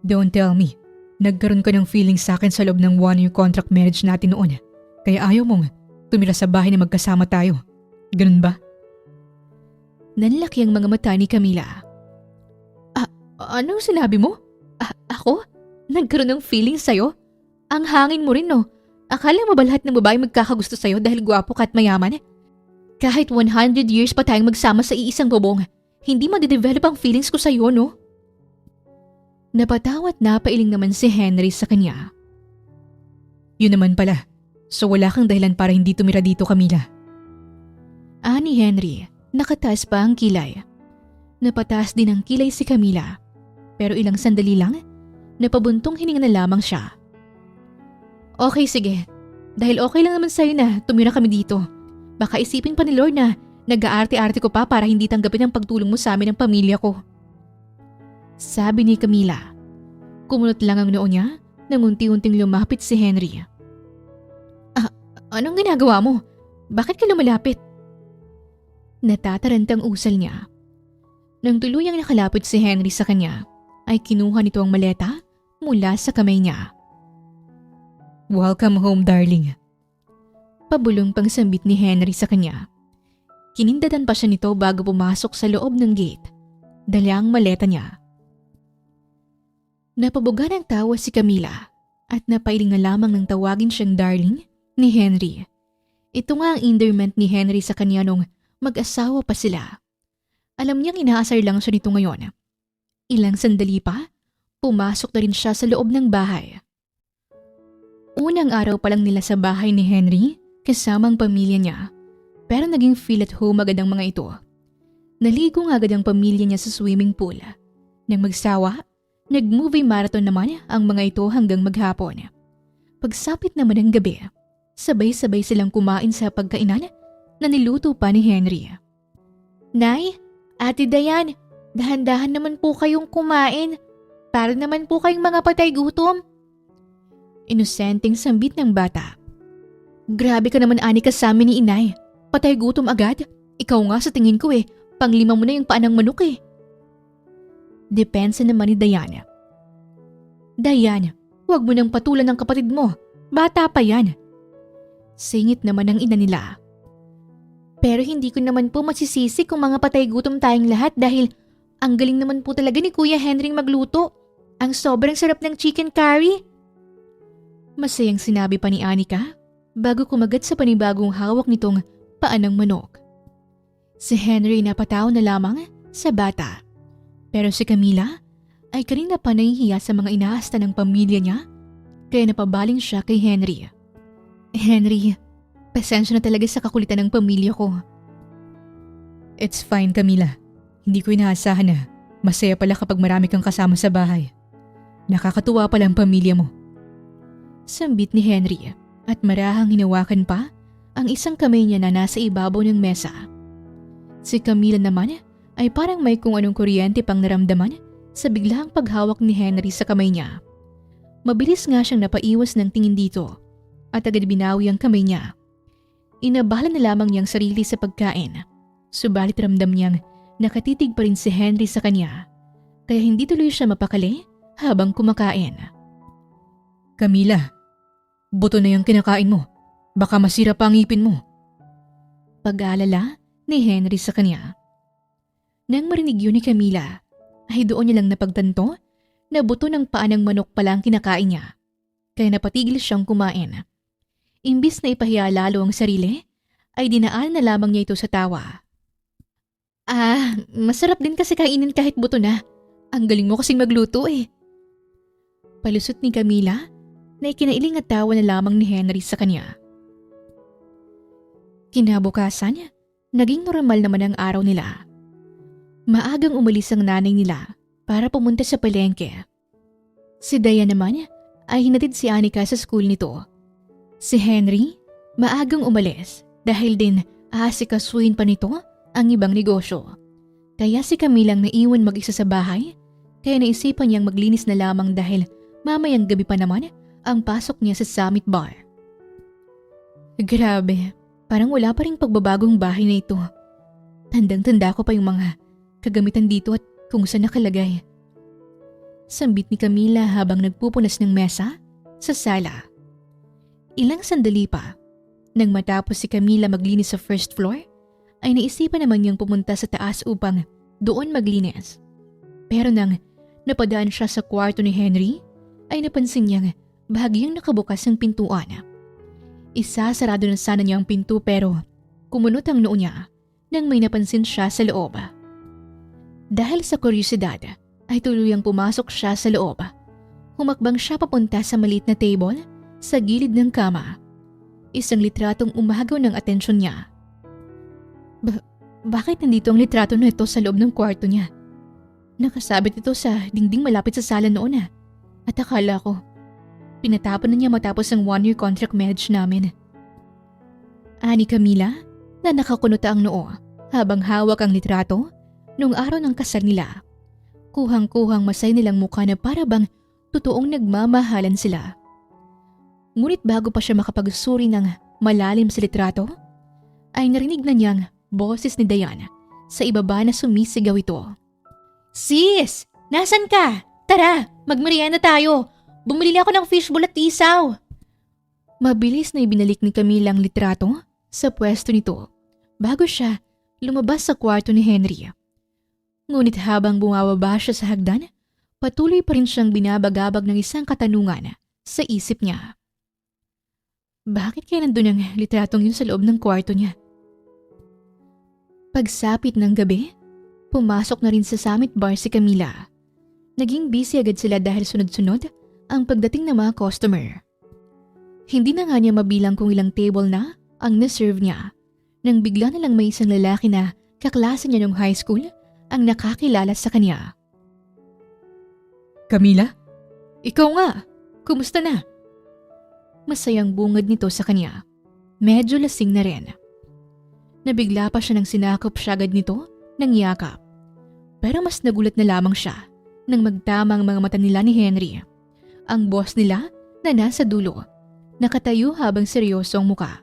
Don't tell me, nagkaroon ka ng feeling sa akin sa loob ng 1-year contract marriage natin noon. Kaya ayaw mong tumira sa bahay na magkasama tayo. Ganun ba? Nanlaki ang mga mata ni Camila. Anong sinabi mo? Ako? Nagkaroon ng feeling sa'yo? Ang hangin mo rin, no? Akala mo ba lahat ng babae magkakagusto sa'yo dahil gwapo ka at mayaman? Kahit 100 years pa tayong magsama sa iisang bubong, hindi madidevelop ang feelings ko sa'yo, no? Napatawa at napailing naman si Henry sa kanya. Yun naman pala. So wala kang dahilan para hindi tumira dito, Camila. Ani Henry, nakataas pa ang kilay. Napataas din ang kilay si Camila. Pero ilang sandali lang, napabuntong hininga na lamang siya. Okay, sige. Dahil okay lang naman sa'yo na tumira kami dito. Baka isipin pa ni Lord na nag-aarte-arte ko pa para hindi tanggapin ang pagtulong mo sa amin ng pamilya ko. Sabi ni Camila. Kumunot lang ang noo niya nang unti-unting lumapit si Henry. Anong ginagawa mo? Bakit ka lumalapit? Natatarantang usal niya. Nang tuluyang nakalapit si Henry sa kanya, ay kinuha nito ang maleta mula sa kamay niya. Welcome home, darling. Pabulong pang sambit ni Henry sa kanya. Kinindatan pa siya nito bago pumasok sa loob ng gate. Dala ang maleta niya. Napabuga ng tawa si Camila at napailing na lamang ng tawagin siyang darling ni Henry. Ito nga ang endearment ni Henry sa kanya nung mag-asawa pa sila. Alam niyang inaasar lang siya nito ngayon. Ilang sandali pa, pumasok na rin siya sa loob ng bahay. Unang araw pa lang nila sa bahay ni Henry kasama ang pamilya niya, pero naging feel at home agad ang mga ito. Naligo nga agad ang pamilya niya sa swimming pool. Nang magsawa, nag-movie marathon naman ang mga ito hanggang maghapon. Pagsapit naman ng gabi, sabay-sabay silang kumain sa pagkainan na niluto pa ni Henry. Nay, Ate Dayan, dahan-dahan naman po kayong kumain. Para naman po kayong mga patay gutom. Inosenteng sambit ng bata. Grabe ka naman, ani, kasama ni inay. Patay gutom agad. Ikaw nga sa tingin ko panglima mo na yung paanang manok . Depensa naman ni Dayan. Dayan, huwag mo nang patulan ng kapatid mo. Bata pa yan. Singit naman ang ina nila. Pero hindi ko naman po masisisi kung mga patay gutom tayong lahat dahil ang galing naman po talaga ni Kuya Henry magluto. Ang sobrang sarap ng chicken curry. Masayang sinabi pa ni Anika bago kumagat sa panibagong hawak nitong paanang manok. Si Henry napataw na lamang sa bata. Pero si Camila ay kanina pa nahihiya sa mga inaasta ng pamilya niya kaya napabaling siya kay Henry. Henry, pasensya na talaga sa kakulitan ng pamilya ko. It's fine, Camila. Hindi ko inaasahan na masaya pala kapag marami kang kasama sa bahay. Nakakatuwa pala ang pamilya mo. Sambit ni Henry at marahang hinawakan pa ang isang kamay niya na nasa ibabaw ng mesa. Si Camila naman ay parang may kung anong kuryente pang naramdaman sa biglaang paghawak ni Henry sa kamay niya. Mabilis nga siyang napaiwas ng tingin dito at agad binawi ang kamay niya. Inabala na lamang niyang sarili sa pagkain. Subalit ramdam niyang nakatitig pa rin si Henry sa kanya kaya hindi tuloy siya mapakali habang kumakain. Camila, buto na yung kinakain mo. Baka masira pa ang ngipin mo. Pag-aalala ni Henry sa kanya. Nang marinig yun ni Camila, ay doon niya lang napagtanto na buto ng paa ng manok pala ang kinakain niya. Kaya napatigil siyang kumain. Imbis na ipahiya lalo ang sarili, ay dinaan na lamang niya ito sa tawa. Masarap din kasi kainin kahit buto na. Ang galing mo kasing magluto eh. Palusot ni Camila na ikinailing at tawa na lamang ni Henry sa kanya. Kinabukasan, naging normal naman ang araw nila. Maagang umalis ang nanay nila para pumunta sa palengke. Si Dayan naman ay hinatid si Anika sa school nito. Si Henry, maagang umalis dahil din aasikasuhin pa nito ang ibang negosyo. Kaya si Camilang naiwan mag-isa sa bahay, kaya naisipan niyang maglinis na lamang dahil mamayang gabi pa naman ang pasok niya sa Summit Bar. Grabe, parang wala pa ring pagbabagong bahay na ito. Tandang-tanda ko pa yung mga kagamitan dito at kung saan nakalagay. Sambit ni Camila habang nagpupunas ng mesa sa sala. Ilang sandali pa, nang matapos si Camila maglinis sa first floor, ay naisipan naman niyang pumunta sa taas upang doon maglinis. Pero nang napadaan siya sa kwarto ni Henry, ay napansin niyang bahagyang nakabukas ang pintuan. Isasarado na sana niya ang pinto pero kumunot ang noo niya nang may napansin siya sa loob. Dahil sa kuryosidad ay tuluyang pumasok siya sa loob. Humakbang siya papunta sa maliit na table sa gilid ng kama. Isang litratong umagaw ng atensyon niya. Bakit nandito ang litrato na ito sa loob ng kwarto niya? Nakasabit ito sa dingding malapit sa sala noon At akala ko, pinatapon na niya matapos ang 1-year contract marriage namin. Ani Camila na nakakunot ang noo habang hawak ang litrato nung araw ng kasal nila. Kuhang-kuhang masay nilang mukha na para bang totoong nagmamahalan sila. Ngunit bago pa siya makapagsuri ng malalim sa litrato, ay narinig na niyang boses ni Dayan sa ibaba na sumisigaw ito. Sis! Nasaan ka? Tara, magmerienda tayo. Bumili ako ng fishbowl at isaw. Mabilis na ibinalik ni Camila ang litrato sa pwesto nito bago siya lumabas sa kwarto ni Henry. Ngunit habang bumababa siya sa hagdan, patuloy pa rin siyang binabagabag ng isang katanungan sa isip niya. Bakit kaya nandun ang litratong yun sa loob ng kwarto niya? Pagsapit ng gabi, pumasok na rin sa Summit Bar si Camila. Naging busy agad sila dahil sunod-sunod ang pagdating ng mga customer. Hindi na nga niya mabilang kung ilang table na ang naserve niya nang bigla na lang may isang lalaki na kaklase niya nung high school ang nakakilala sa kanya. Camila? Ikaw nga, kumusta na? Masayang bungad nito sa kanya. Medyo lasing na rin. Nabigla pa siya nang sinakop siya agad nito ng yakap. Pero mas nagulat na lamang siya nang magtama ang mga mata nila ni Henry. Ang boss nila na nasa dulo, nakatayo habang seryoso ang muka.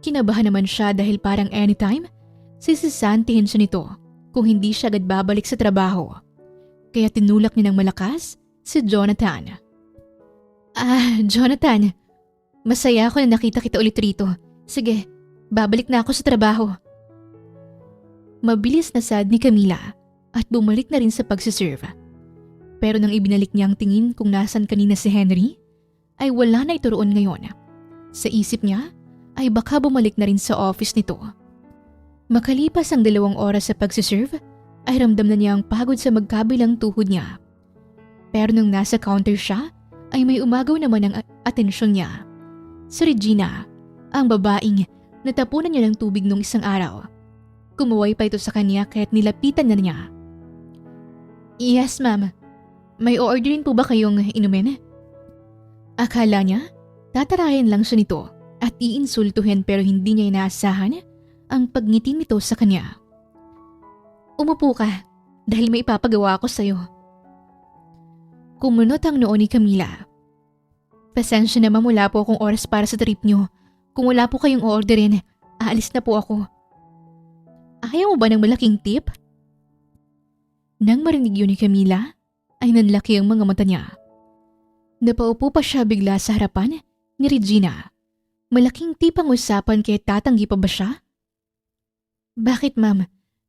Kinabahan naman siya dahil parang anytime, sisisantihin siya nito kung hindi siya agad babalik sa trabaho. Kaya tinulak niya ng malakas si Jonathan. Jonathan, masaya ako na nakita kita ulit rito. Sige, babalik na ako sa trabaho. Mabilis na sad ni Camila at bumalik na rin sa pagsiserve. Pero nang ibinalik niya ang tingin kung nasan kanina si Henry, ay wala na ito roon ngayon. Sa isip niya ay baka bumalik na rin sa office nito. Makalipas ang 2 oras sa pagsiserve, ay ramdam na niya ang pagod sa magkabilang tuhod niya. Pero nung nasa counter siya, ay may umagaw naman ang atensyon niya. Si Regina, ang babaeng natapunan niya ng tubig nung isang araw. Kumuway pa ito sa kanya kaya't nilapitan na niya. Yes, ma'am. May orderin po ba kayong inumin? Akala niya, tatarayan lang siya nito at iinsultuhin pero hindi niya inaasahan ang pagngiti nito sa kanya. Umupo ka dahil may ipapagawa ako sa'yo. Kumunot ang noo ni Camila. Pasensya naman, wala po akong oras para sa trip niyo. Kung wala po kayong orderin, aalis na po ako. Ayaw mo ba ng malaking tip? Nang marinig yun ni Camila, ay nanlaki ang mga mata niya. Napaupo pa siya bigla sa harapan ni Regina. Malaking tip ang usapan kaya tatanggi pa ba siya? Bakit ma'am?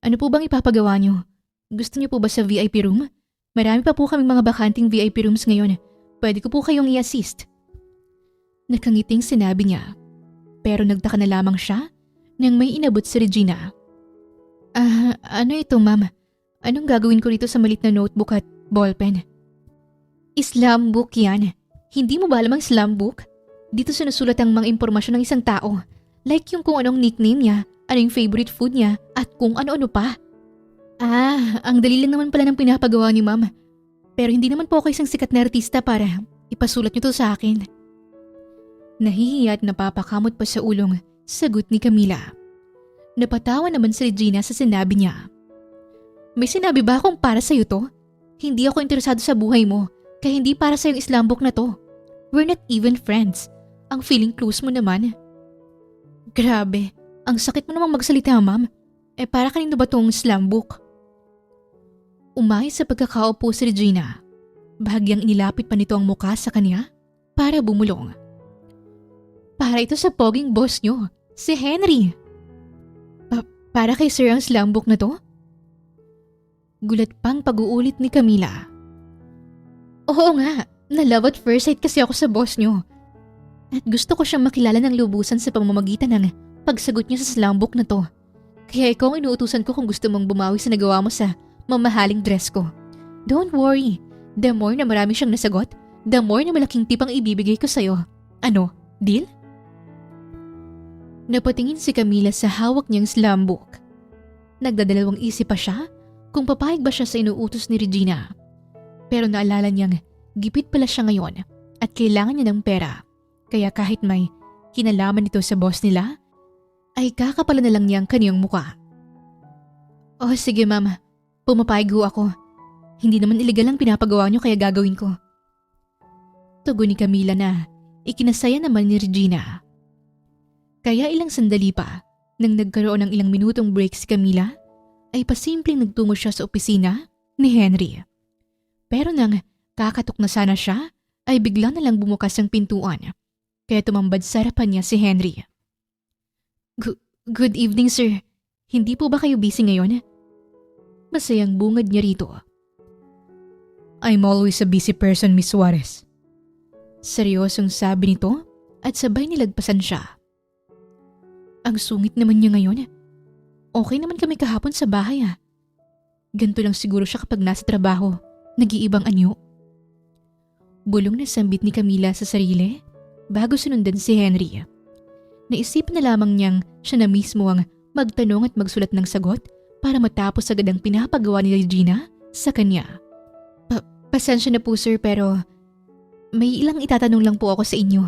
Ano po bang ipapagawa niyo? Gusto niyo po ba sa VIP room? Marami pa po kaming mga bakanting VIP rooms ngayon. Pwede ko po kayong i-assist. Nakangiting sinabi niya. Pero nagtaka na lamang siya nang may inabot si Regina. Ano ito ma'am? Anong gagawin ko rito sa malit na notebook at ballpen? Slam book yan. Hindi mo ba alam ang slam book? Dito sinusulat ang mga impormasyon ng isang tao. Like yung kung anong nickname niya, ano yung favorite food niya, at kung ano-ano pa. Ang dali lang naman pala ng pinapagawa ni ma'am. Pero hindi naman po ako isang sikat na artista para ipasulat niyo to sa akin. Nahihiya at napapakamot pa sa ulong, sagot ni Camila. Napatawa naman si Regina sa sinabi niya. May sinabi ba akong para sa'yo to? Hindi ako interesado sa buhay mo, kaya hindi para sa'yo yung Islam book na to. We're not even friends. Ang feeling close mo naman. Grabe, ang sakit mo namang magsalita, ma'am. Para kanino ba tong Islam book? Umayos sa pagkakaupo si Regina. Bahagyang inilapit pa nito ang muka sa kanya para bumulong. Para ito sa poging boss nyo, si Henry. Para kay Sir ang Islam book na to? Gulat pang pag-uulit ni Camila. Oo nga, na-love at first sight kasi ako sa boss nyo. At gusto ko siyang makilala ng lubusan sa pamamagitan ng pagsagot niya sa Islam book na to. Kaya ikaw ang inuutusan ko kung gusto mong bumawi sa nagawa mo sa mamahaling dress ko. Don't worry, the more na marami siyang nasagot, the more na malaking tip ang ibibigay ko sa'yo. Ano, deal? Napatingin si Camila sa hawak niyang Islam book. Nagdadalawang isip pa siya kung papayag ba siya sa inuutos ni Regina. Pero naalala niyang gipit pala siya ngayon at kailangan niya ng pera. Kaya kahit may kinalaman nito sa boss nila, ay kakapala na lang niyang kaniyang muka. Oh sige ma'am, pumapayag ho ako. Hindi naman illegal ang pinapagawa niyo kaya gagawin ko. Tugon ni Camila na ikinasaya naman ni Regina. Kaya ilang sandali pa, nang nagkaroon ng ilang minutong break si Camila, ay pasimpleng nagtungo siya sa opisina ni Henry. Pero nang kakatok na sana siya, ay bigla na lang bumukas ang pintuan. Kaya tumambad sa harapan niya si Henry. Good evening, sir. Hindi po ba kayo busy ngayon? Masayang bungad niya rito. I'm always a busy person, Miss Suarez. Seryosong sabi nito at sabay nilagpasan siya. Ang sungit naman niya ngayon. Okay naman kami kahapon sa bahay Ganito lang siguro siya kapag nasa trabaho, nag-iibang anyo. Bulong na sambit ni Camila sa sarili bago sunundan si Henry. Naisipan na lamang niyang siya na mismo ang magtanong at magsulat ng sagot para matapos agad ang pinapagawa ni Regina sa kanya. Pasensya na po sir pero may ilang itatanong lang po ako sa inyo.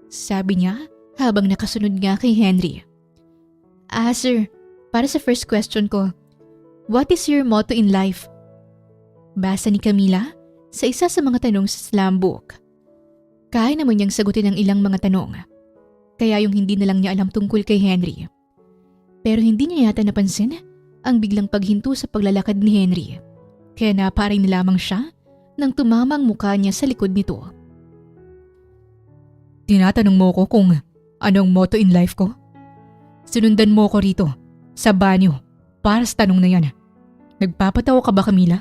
Sabi niya habang nakasunod nga kay Henry. Sir, para sa first question ko, what is your motto in life? Basa ni Camila sa isa sa mga tanong sa Islam book. Kaya naman niyang sagutin ang ilang mga tanong. Kaya yung hindi na lang niya alam tungkol kay Henry. Pero hindi niya yata napansin ang biglang paghinto sa paglalakad ni Henry. Kaya naparay na lamang siya nang tumamang mukha niya sa likod nito. Tinatanong mo ko kung anong motto in life ko? Sinundan mo ko rito, sa banyo, para sa tanong na yan. Nagpapatawa ka ba, Camila?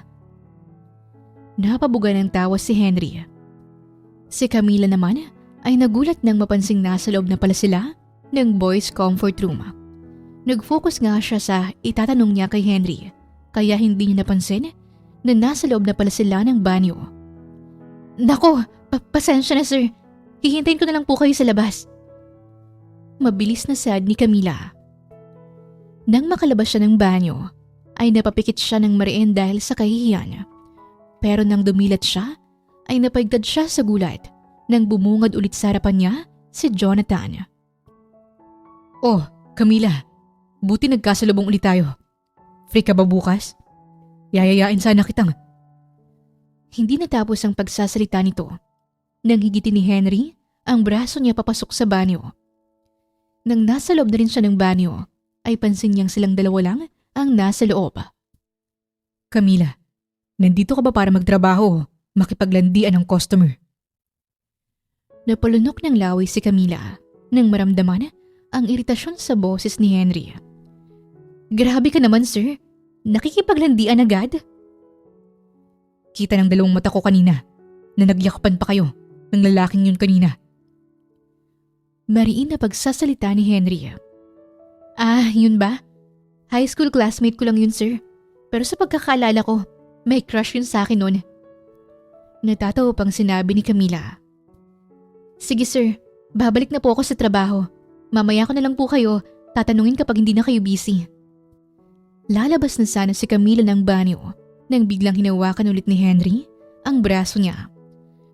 Napabuga ng tawa si Henry. Si Camila naman ay nagulat nang mapansing nasa loob na pala sila ng boys' comfort room. Nag-focus nga siya sa itatanong niya kay Henry, kaya hindi niya napansin na nasa loob na pala sila ng banyo. Nako, pasensya na sir. Hihintayin ko na lang po kayo sa labas. Mabilis na sad ni Camila. Nang makalabas siya ng banyo, ay napapikit siya ng mariin dahil sa kahihiyan. Pero nang dumilat siya, ay napaigtad siya sa gulat nang bumungad ulit sa harapan niya si Jonathan. Oh, Camila, buti nagkasalubong ulit tayo. Free ka ba bukas? Yayayain sana kitang. Hindi natapos ang pagsasalita nito. Nang higitin ni Henry ang braso niya papasok sa banyo. Nang nasa loob na rin siya ng banyo, ay pansin niyang silang dalawa lang ang nasa loob. Camila, nandito ka ba para magtrabaho o makipaglandian ng customer? Napalunok ng laway si Camila nang maramdaman ang iritasyon sa boses ni Henry. Grabe ka naman sir, nakikipaglandian agad? Kita ng dalawang mata ko kanina na nagyakapan pa kayo ng lalaking yun kanina. Mariin na pagsasalita ni Henry. Yun ba? High school classmate ko lang yun, sir. Pero sa pagkakaalala ko, may crush yun sa akin noon. Natatawa pang sinabi ni Camila. Sige sir, babalik na po ako sa trabaho. Mamaya ko na lang po kayo tatanungin kapag hindi na kayo busy. Lalabas na sana si Camila ng banyo nang biglang hinawakan ulit ni Henry ang braso niya.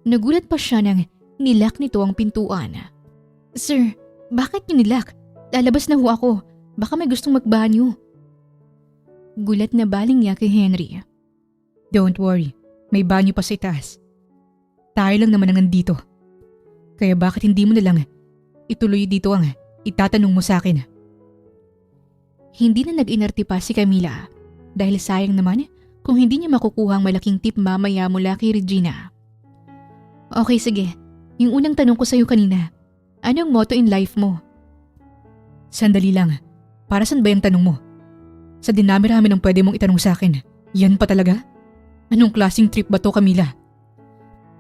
Nagulat pa siya nang nilak nito ang pintuan. Sir, bakit niyo nilak? Lalabas na ho ako. Baka may gustong magbanyo. Gulat na baling niya kay Henry. Don't worry, may banyo pa sa itaas. Tayo lang naman ang nandito. Kaya bakit hindi mo na lang ituloy dito ang itatanong mo sa akin? Hindi na nag-inarte pa si Camila dahil sayang naman kung hindi niya makukuha ang malaking tip mamaya mula kay Regina. Okay sige, yung unang tanong ko sa'yo kanina, anong motto in life mo? Sandali lang, para saan ba yung tanong mo? Sa dinami-rami ng pwede mong itanong sa akin, yan pa talaga? Anong klaseng trip ba to, Camila?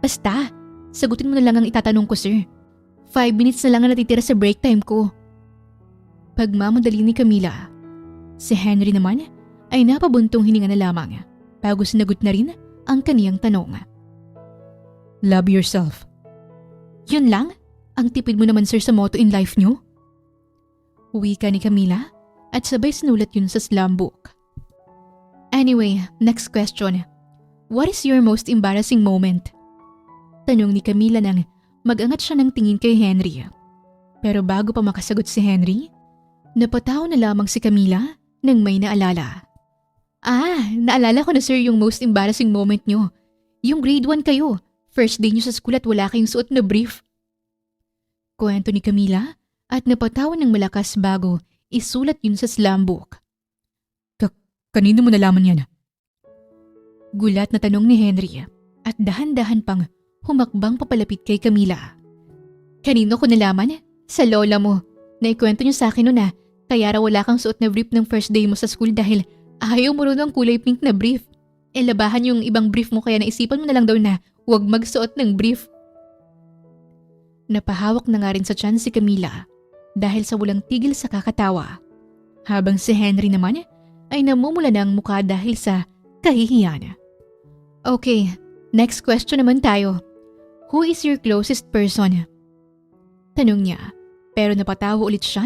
Basta, sagutin mo na lang ang itatanong ko sir. 5 minutes na lang ang natitira sa break time ko. Pagmamadali ni Camila, si Henry naman ay napabuntong hininga na lamang bago sinagot na rin ang kaniyang tanong. Love yourself. Yun lang? Ang tipid mo naman sir sa motto in life nyo? Wika ni Camila at sabay sinulat yun sa slam book. Anyway, next question. What is your most embarrassing moment? Tanong ni Camila nang mag-angat siya ng tingin kay Henry. Pero bago pa makasagot si Henry, napatawa na lamang si Camila nang may naalala. Naalala ko na sir yung most embarrassing moment nyo. Yung grade 1 kayo. First day nyo sa school at wala kayong suot na brief. Kwento ni Camila at napatawa ng malakas bago isulat yun sa slam book. Kanino mo nalaman yan? Gulat na tanong ni Henry at dahan-dahan pang humakbang papalapit kay Camila. Kanino ko nalaman? Sa lola mo. Naikwento niyo sa akin noon kaya raw wala kang suot na brief ng first day mo sa school dahil ayaw mo rin ng kulay pink na brief. Labahan yung ibang brief mo kaya naisipan mo na lang daw na huwag magsuot ng brief. Napahawak na nga rin sa tiyan si Camila dahil sa walang tigil sa kakatawa. Habang si Henry naman ay namumula na ang mukha dahil sa kahihiyan. Okay, next question naman tayo. Who is your closest person? Tanong niya, pero napatawa ulit siya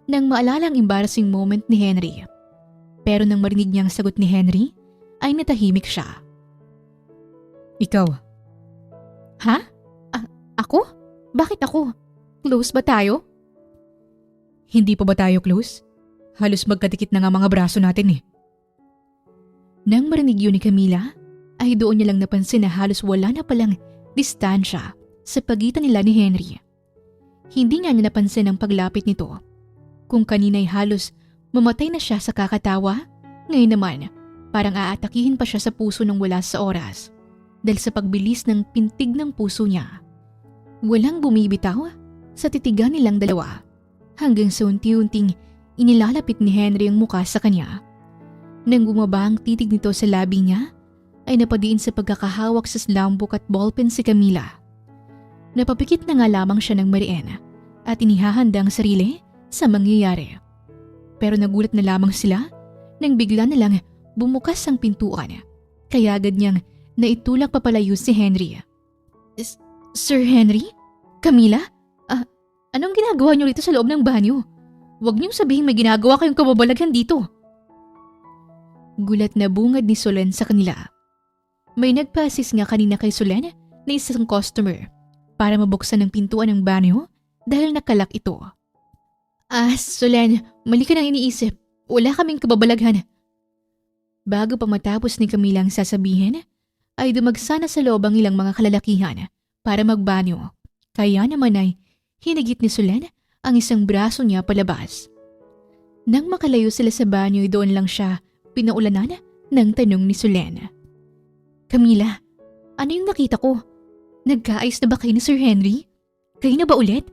nang maalala ang embarrassing moment ni Henry. Pero nang marinig niya ang sagot ni Henry, ay natahimik siya. Ikaw. Ha? Ako? Bakit ako? Close ba tayo? Hindi pa ba tayo close? Halos magkadikit na nga mga braso natin eh. Nang marinig yun ni Camila, ay doon niya lang napansin na halos wala na palang distansya sa pagitan nila ni Henry. Hindi niya napansin ang paglapit nito. Kung kanina'y halos mamatay na siya sa kakatawa, ngayon naman parang aatakihin pa siya sa puso ng wala sa oras dahil sa pagbilis ng pintig ng puso niya. Walang bumibitaw sa titigan nilang dalawa hanggang sa unti-unting inilalapit ni Henry ang muka sa kanya. Nang bumaba ang titig nito sa labi niya, ay napadiin sa pagkakahawak sa slambok at ballpen si Camila. Napapikit na nga lamang siya ng mariin at inihahanda ang sarili sa mangyayari. Pero nagulat na lamang sila nang bigla na lang bumukas ang pintuan. Kaya agad niyang naitulak papalayo si Henry. Sir Henry? Camila? Anong ginagawa niyo rito sa loob ng banyo? Huwag niyong sabihin may ginagawa kayong kababalaghan dito. Gulat na bungad ni Solen sa kanila. May nagpa-assist nga kanina kay Solen na isang customer para mabuksan ang pintuan ng banyo dahil nakalak ito. Solen, mali ka nang iniisip. Wala kaming kababalaghan. Bago pa matapos ni Camila ang sasabihin, ay dumagsa na sa loob ang ilang mga kalalakihan para magbanyo. Kaya naman ay hinigit ni Solen ang isang braso niya palabas. Nang makalayo sila sa banyo, doon lang siya pinaulanan ng tanong ni Solen. Camila, ano yung nakita ko? Nagkaayos na ba kayo ni Sir Henry? Kayo na ba ulit?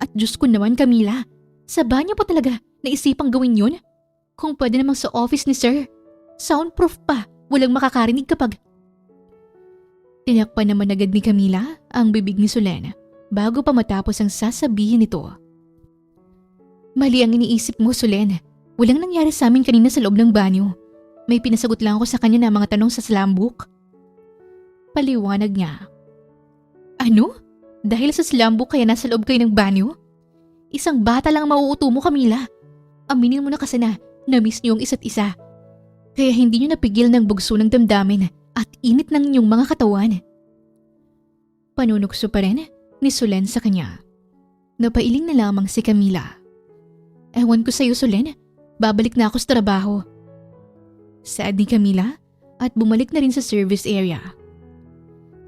At Diyos ko naman Camila, sa banyo pa talaga naisipang gawin yun? Kung pwede namang sa office ni Sir. Soundproof pa, walang makakarinig kapag... Tinakpan naman agad ni Camila ang bibig ni Solen bago pa matapos ang sasabihin nito. Mali ang iniisip mo, Solen. Walang nangyari sa amin kanina sa loob ng banyo. May pinasagot lang ako sa kanya na mga tanong sa slam book. Paliwanag niya. Ano? Dahil sa slam book kaya nasa loob kayo ng banyo? Isang bata lang mauuto mo, Camila. Aminin mo na kasi na na-miss niyo ang isa't isa. Kaya hindi niyo napigil ng bugso ng damdamin at init ng inyong mga katawan. Panunukso pa rin ni Solen sa kanya. Napailing na lamang si Camila. Ewan ko sa'yo, Solen. Babalik na ako sa trabaho. Saad ni Camila at bumalik na rin sa service area.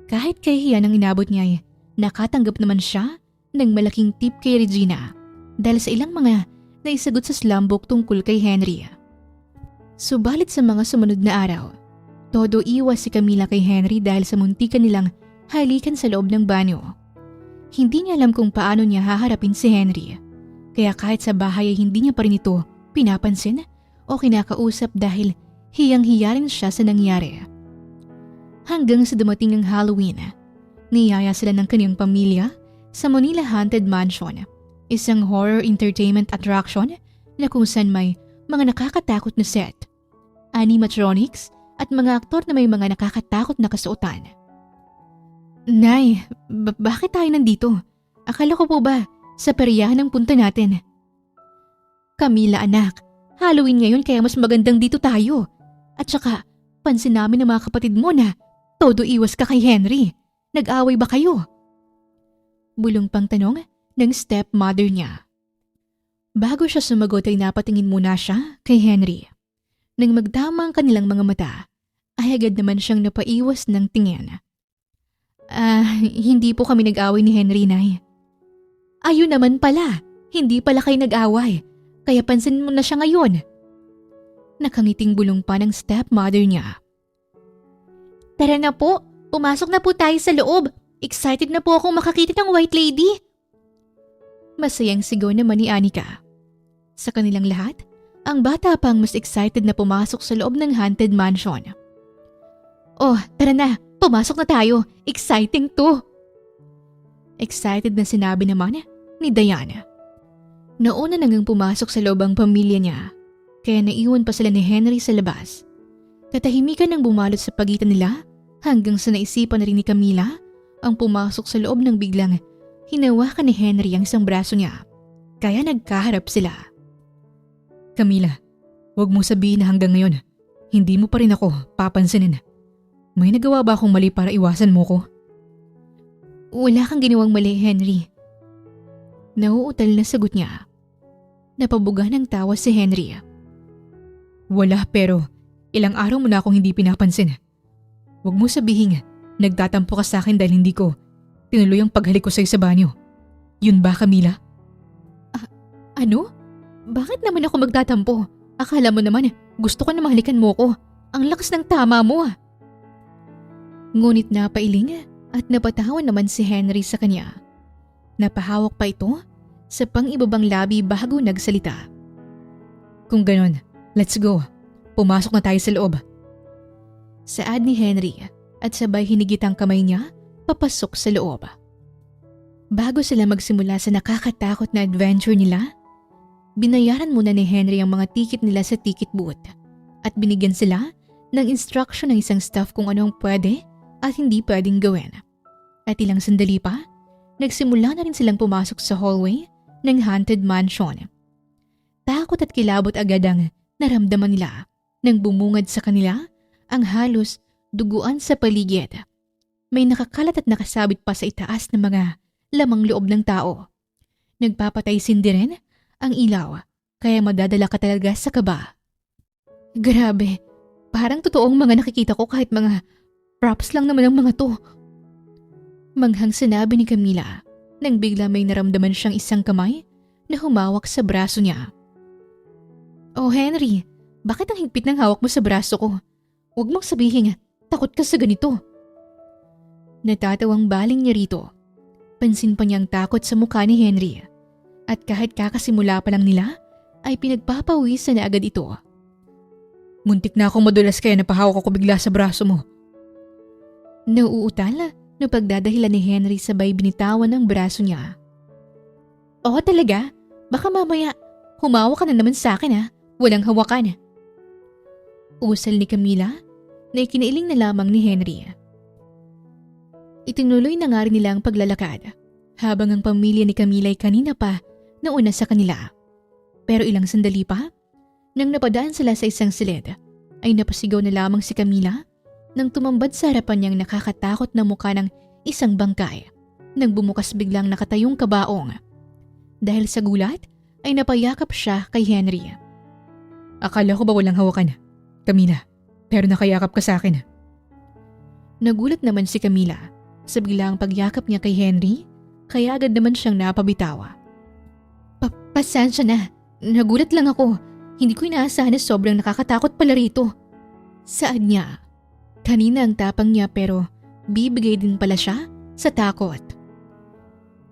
Kahit kahihiyan ang inabot niya, nakatanggap naman siya ng malaking tip kay Regina dahil sa ilang mga naisagot sa slam book tungkol kay Henry. Subalit sa mga sumunod na araw, todo iwas si Camila kay Henry dahil sa muntikan nilang halikan sa loob ng banyo. Hindi niya alam kung paano niya haharapin si Henry, kaya kahit sa bahay ay hindi niya pa rin ito pinapansin o kinakausap dahil hiyang-hiya rin siya sa nangyari. Hanggang sa dumating ang Halloween, niyaya sila ng kanyang pamilya sa Manila Haunted Mansion, isang horror entertainment attraction na kung saan may mga nakakatakot na set, animatronics at mga aktor na may mga nakakatakot na kasuotan. Nay, bakit tayo nandito? Akala ko po ba sa peryahan ang punta natin? Camila anak, Halloween ngayon kaya mas magandang dito tayo. At saka, pansin namin ng mga kapatid mo na todo iwas ka kay Henry. Nag-away ba kayo? Bulong pang tanong ng stepmother niya. Bago siya sumagot ay napatingin muna siya kay Henry. Nang magtama ang kanilang mga mata, ay agad naman siyang napaiwas ng tingin. Hindi po kami nag-away ni Henry, Nay. Ayun naman pala, hindi pala kayo nag-away, kaya pansin mo na siya ngayon. Nakangiting bulong pa ng stepmother niya. Tara na po, pumasok na po tayo sa loob. Excited na po akong makakita ng White Lady. Masayang sigaw naman ni Anika. Sa kanilang lahat, ang bata pang mas excited na pumasok sa loob ng haunted mansion. Oh, tara na, pumasok na tayo. Exciting to. Excited na sinabi naman ni Diana. Nauna nang pumasok sa loob ang pamilya niya, kaya naiwan pa sila ni Henry sa labas. Katahimikan ang bumalot sa pagitan nila hanggang sa naisipan na rin ni Camila ang pumasok sa loob ng biglang hinawakan ni Henry ang isang braso niya, kaya nagkaharap sila. Camila, huwag mo sabihin na hanggang ngayon, hindi mo pa rin ako papansinin. May nagawa ba akong mali para iwasan mo ko? Wala kang ginawang mali, Henry. Nauutal na sagot niya. Napabuga ng tawa si Henry. Wala pero ilang araw mo na akong hindi pinapansin. Huwag mo sabihin, nagtatampo ka sa akin dahil hindi ko tinuloy ang paghalik ko sa'yo sa banyo. Yun ba, Camila? Ano? Bakit naman ako magtatampo? Akala mo naman, gusto ko na mahalikan mo ko. Ang lakas ng tama mo. Ngunit napailing at napatawa naman si Henry sa kanya. Napahawak pa ito sa pang-ibabang labi bago nagsalita. Kung ganon, let's go. Pumasok na tayo sa loob. Saad ni Henry at sabay hinigit ang kamay niya papasok sa loob. Bago sila magsimula sa nakakatakot na adventure nila, binayaran muna ni Henry ang mga ticket nila sa ticket booth at binigyan sila ng instruction ng isang staff kung ano ang pwede at hindi pwedeng gawin. At ilang sandali pa, nagsimula na rin silang pumasok sa hallway ng haunted mansion. Takot at kilabot agad ang naramdaman nila nang bumungad sa kanila ang halos duguan sa paligid. May nakakalat at nakasabit pa sa itaas ng mga lamang loob ng tao. Nagpapatay sindi rin ang ilaw, kaya madadala ka talaga sa kaba. Grabe, parang totoong mga nakikita ko kahit mga props lang naman ang mga to. Manghang sinabi ni Camila nang bigla may naramdaman siyang isang kamay na humawak sa braso niya. Oh Henry, bakit ang higpit ng hawak mo sa braso ko? Huwag mong sabihin, takot ka sa ganito. Natatawang baling niya rito. Pansin pa niyang takot sa mukha ni Henry. At kahit kakasimula pa lang nila, ay pinagpapawisan na agad ito. Muntik na akong madulas kaya napahawak ako bigla sa braso mo. Nauutal na pagdadahilan ni Henry sabay binitawan ng braso niya. Oo talaga? Baka mamaya humawak ka na naman sa akin ha? Walang hawakan. Usal ni Camila na ikinailing na lamang ni Henry. Itinuloy na nga rin nila ang paglalakad habang ang pamilya ni Camila ay kanina pa nauna sa kanila. Pero ilang sandali pa, nang napadaan sila sa isang silid, ay napasigaw na lamang si Camila nang tumambad sa harapan niyang nakakatakot na mukha ng isang bangkay nang bumukas biglang nakatayong kabaong. Dahil sa gulat ay napayakap siya kay Henry. Akala ko ba walang hawakan? Camila, pero nakayakap ka sa akin. Nagulat naman si Camila sa biglang pagyakap niya kay Henry, kaya agad naman siyang napabitawa. Pasensya na, nagulat lang ako. Hindi ko inaasahan na sobrang nakakatakot pala rito. Saad niya. Kanina ang tapang niya pero bibigay din pala siya sa takot.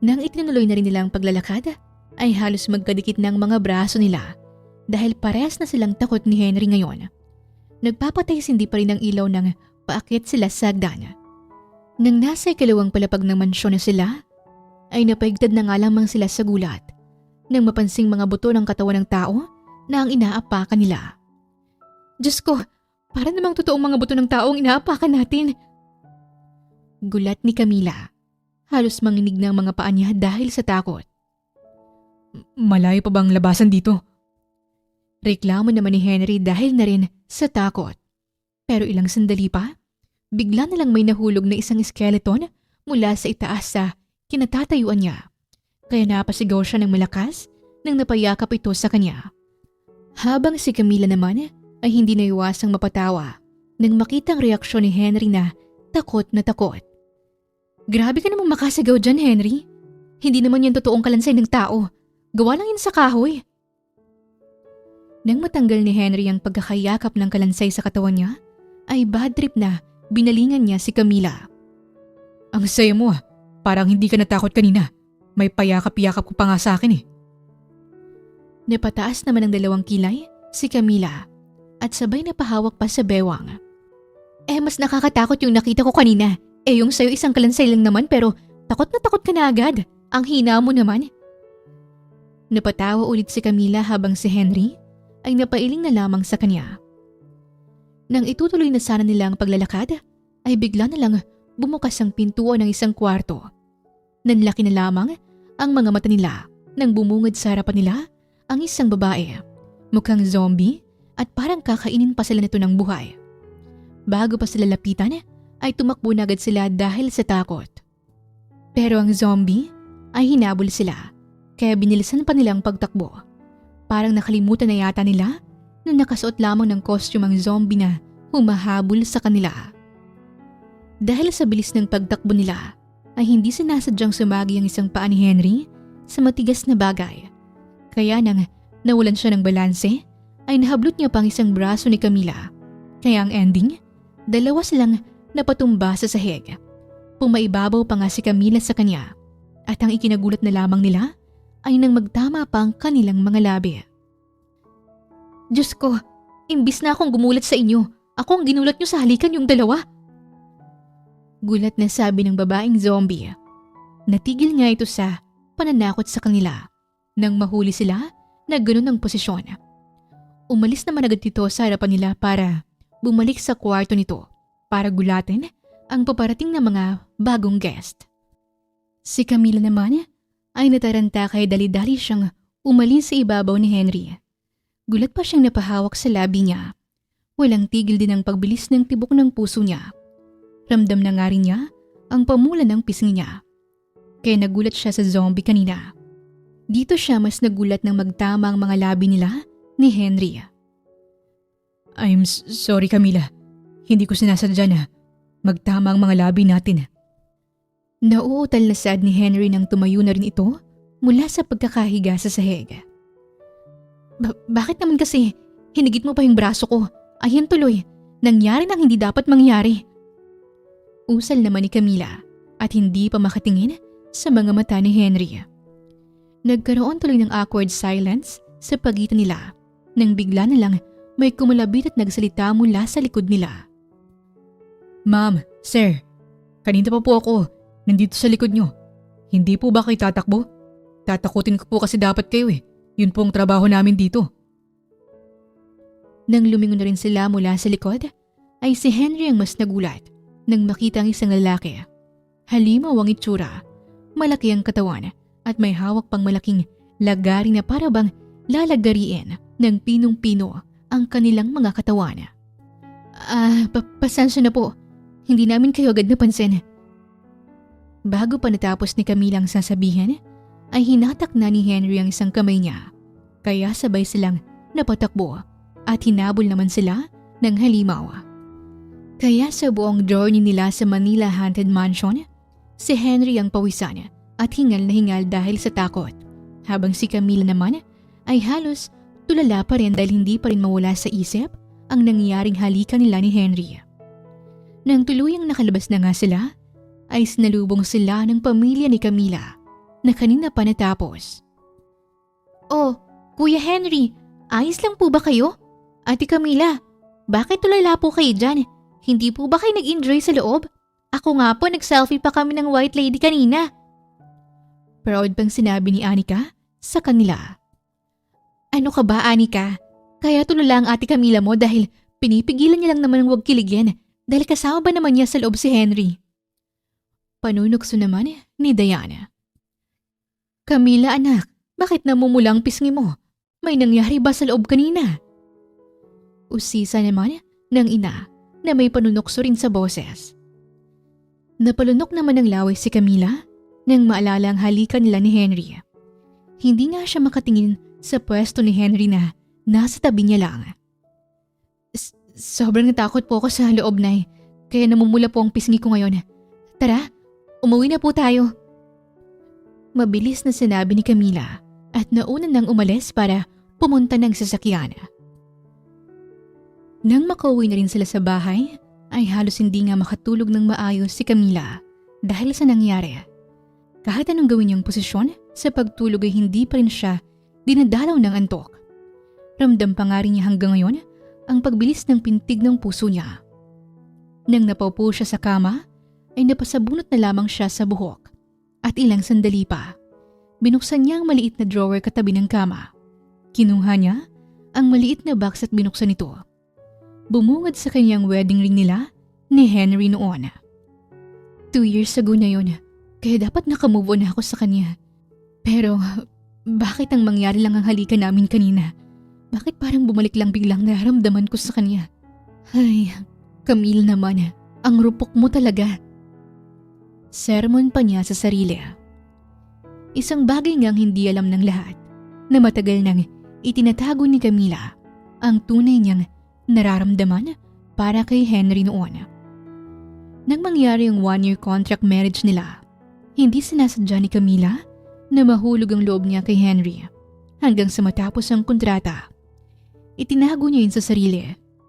Nang itinuloy na rin nila ang paglalakad, ay halos magkadikit ng mga braso nila dahil parehas na silang takot ni Henry ngayon. Nagpapatay sindi pa rin ang ilaw ng paakyat sila sa hagdan. Nang nasa ikalawang palapag ng mansyon na sila, ay napaigtad na nga lamang sila sa gulat nang mapansing mga buto ng katawan ng tao na ang inaapakan nila. Diyos ko, para namang totoong mga buto ng tao ang inaapakan natin. Gulat ni Camila. Halos manginig ng mga paa niya dahil sa takot. Malayo pa bang labasan dito? Reklamo naman ni Henry dahil na rin sa takot. Pero ilang sandali pa, bigla na lang may nahulog na isang skeleton mula sa itaas sa kinatatayuan niya. Kaya napasigaw siya ng malakas nang napayakap ito sa kanya. Habang si Camila naman ay hindi naiwasang mapatawa nang makita ang reaksyon ni Henry na takot na takot. Grabe ka namang makasigaw dyan, Henry. Hindi naman yan totoong kalansay ng tao. Gawa lang yan sa kahoy. Nang matanggal ni Henry ang pagkakayakap ng kalansay sa katawan niya, ay bad trip na binalingan niya si Camila. Ang saya mo parang hindi ka natakot kanina. May payakap-yakap ko pa nga sa akin eh. Napataas naman ang dalawang kilay si Camila at sabay na pahawak pa sa bewang. Mas nakakatakot yung nakita ko kanina. Yung sayo isang kalansay lang naman pero takot na takot ka na agad. Ang hina mo naman. Napatawa ulit si Camila habang si Henry ay napailing na lamang sa kanya. Nang itutuloy na sana nila ang paglalakad, ay bigla na lang bumukas ang pintuan ng isang kwarto. Nanlaki na lamang ang mga mata nila nang bumungad sa harapan nila ang isang babae. Mukhang zombie at parang kakainin pa sila nito ng buhay. Bago pa sila lapitan, ay tumakbo na agad sila dahil sa takot. Pero ang zombie ay hinabol sila, kaya binilisan pa nilang pagtakbo. Parang nakalimutan na yata nila na nakasuot lamang ng costume ang zombie na humahabol sa kanila. Dahil sa bilis ng pagtakbo nila, ay hindi sinasadyang sumagi ang isang paa ni Henry sa matigas na bagay. Kaya nang nawalan siya ng balanse, ay nahablot niya pang isang braso ni Camila. Kaya ang ending, dalawa silang napatumba sa sahig. Pumaibabaw pa nga si Camila sa kanya at ang ikinagulat na lamang nila ay nang magtama pa ang kanilang mga labi. Diyos ko, imbis na akong gumulat sa inyo, ako ang ginulat niyo sa halikan yung dalawa. Gulat na sabi ng babaeng zombie. Natigil nga ito sa pananakot sa kanila nang mahuli sila na ganun ang posisyon. Umalis naman agad ito sa harapan nila para bumalik sa kwarto nito para gulatin ang paparating na mga bagong guest. Si Camila naman ay nataranta kaya dali-dali siyang umalis sa ibabaw ni Henry. Gulat pa siyang napahawak sa labi niya. Walang tigil din ang pagbilis ng tibok ng puso niya. Ramdam na nga rin niya ang pamula ng pisngi niya. Kaya nagulat siya sa zombie kanina. Dito siya mas nagulat nang magtama ang mga labi nila ni Henry. I'm sorry Camila. Hindi ko sinasadya na magtama ang mga labi natin. Nauutal na saad ni Henry nang tumayo na rin ito mula sa pagkakahiga sa sahig. Bakit naman kasi hinigit mo pa yung braso ko? Ayan tuloy, nangyari nang hindi dapat mangyari. Usal naman ni Camila at hindi pa makatingin sa mga mata ni Henry. Nagkaroon tuloy ng awkward silence sa pagitan nila nang bigla na lang may kumalabit at nagsalita mula sa likod nila. Ma'am, sir, kanina pa po ako nandito sa likod nyo. Hindi po ba kayo tatakbo? Tatakutin ko po kasi dapat kayo eh. Yun po ang trabaho namin dito. Nang lumingon na rin sila mula sa likod, ay si Henry ang mas nagulat nang makita ang isang lalaki. Halimaw ang itsura, malaki ang katawan at may hawak pang malaking lagari na para bang lalagariin ng pinong-pino ang kanilang mga katawan. Pasensya na po. Hindi namin kayo agad napansin. Bago pa natapos ni Camila ang sasabihin, ay hinatak na ni Henry ang isang kamay niya. Kaya sabay silang napatakbo at hinabol naman sila ng halimaw. Kaya sa buong journey nila sa Manila Haunted Mansion, si Henry ang pawisan at hingal na hingal dahil sa takot. Habang si Camila naman ay halos tulala pa rin dahil hindi pa rin mawala sa isip ang nangyaring halikan nila ni Henry. Nang tuluyang nakalabas na nga sila, ay sinalubong sila ng pamilya ni Camila na kanina pa natapos. Oh, Kuya Henry, ayos lang po ba kayo? Ate Camila, bakit tulala po kayo dyan? Hindi po ba kayo nag-enjoy sa loob? Ako nga po, nag-selfie pa kami ng white lady kanina. Proud pang sinabi ni Anika sa kanila. Ano ka ba, Anika? Kaya tulala ang ate Camila mo dahil pinipigilan niya lang naman ang huwag kiligin dahil kasama ba naman niya sa loob si Henry? Panunukso naman ni Diana. Camila anak, bakit namumula ang pisngi mo? May nangyari ba sa loob kanina? Usisa naman ng ina na may panunukso rin sa boses. Napalunok naman ng laway si Camila nang maalala ang halikan nila ni Henry. Hindi nga siya makatingin sa pwesto ni Henry na nasa tabi niya lang. Sobrang natakot po ako sa loob, Nay, kaya namumula po ang pisngi ko ngayon. Tara, umuwi na po tayo. Mabilis na sinabi ni Camila at nauna nang umalis para pumunta ng sasakyan. Nang makauwi na rin sila sa bahay, ay halos hindi nga makatulog ng maayos si Camila dahil sa nangyari. Kahit anong gawin niyang posisyon, sa pagtulog ay hindi pa rin siya dinadalaw ng antok. Ramdam pa nga rin niya hanggang ngayon ang pagbilis ng pintig ng puso niya. Nang napaupo siya sa kama, ay napasabunot na lamang siya sa buhok at ilang sandali pa. Binuksan niya ang maliit na drawer katabi ng kama. Kinuha niya ang maliit na box at binuksan ito. Bumungad sa kanyang wedding ring nila ni Henry noon. 2 years ago na yun, kaya dapat nakamove on ako sa kanya. Pero bakit ang mangyari lang ang halikan namin kanina? Bakit parang bumalik lang biglang nararamdaman ko sa kanya? Ay, Camille naman, ang rupok mo talaga. Sermon pa niya sa sarili. Isang bagay ngang hindi alam ng lahat na matagal nang itinatago ni Camila ang tunay niyang nararamdaman para kay Henry noon. Nang mangyari ang 1-year contract marriage nila, hindi sinasadya ni Camila na mahulog ang loob niya kay Henry hanggang sa matapos ang kontrata. Itinago niya yun sa sarili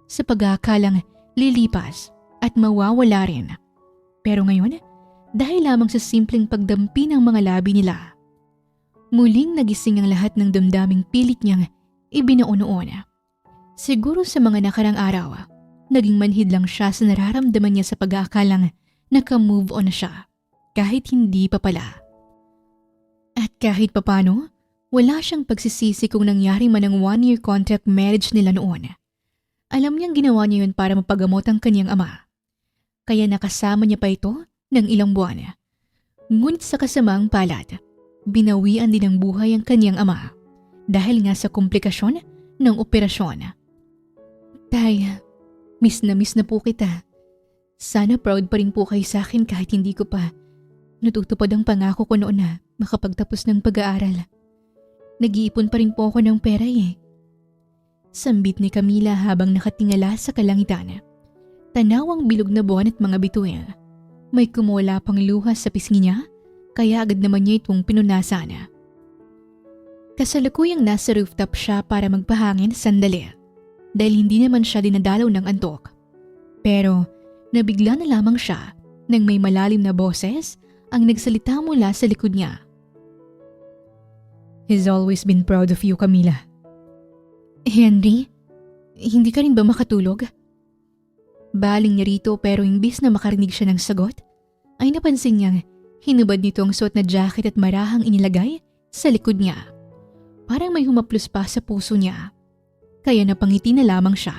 sa pag-aakalang lilipas at mawawala rin. Pero ngayon, dahil lamang sa simpleng pagdampi ng mga labi nila, muling nagising ang lahat ng damdaming pilit niyang ibinuon-noon. Siguro sa mga nakarang araw, naging manhid lang siya sa nararamdaman niya sa pag-aakalang naka-move on na siya kahit hindi pa pala. At kahit papano, wala siyang pagsisisi kung nangyari man ang 1-year contract marriage nila noon. Alam niyang ginawa niya yun para mapagamot ang kanyang ama. Kaya nakasama niya pa ito ng ilang buwan. Ngunit sa kasamaang palad, binawian din ng buhay ang kanyang ama dahil nga sa komplikasyon ng operasyon. Tay, miss na po kita. Sana proud pa rin po kayo sa akin kahit hindi ko pa natutupad ang pangako ko noon na makapagtapos ng pag-aaral. Nag-iipon pa rin po ako ng pera eh. Sambit ni Camila habang nakatingala sa kalangitan. Tanawang bilog na buwan at mga bituin. May kumula pang luha sa pisngi niya, kaya agad naman niya itong pinunasan. Kasalukuyang nasa rooftop siya para magpahangin sandali, dahil hindi naman siya dinadalaw ng antok. Pero nabigla na lamang siya nang may malalim na boses ang nagsalita mula sa likod niya. He's always been proud of you, Camila. Henry, hindi ka rin ba makatulog? Baling niya rito pero imbis na makarinig siya ng sagot, ay napansin niyang hinubad nito ang suot na jacket at marahang inilagay sa likod niya. Parang may humaplos pa sa puso niya. kaya napangiti na lamang siya.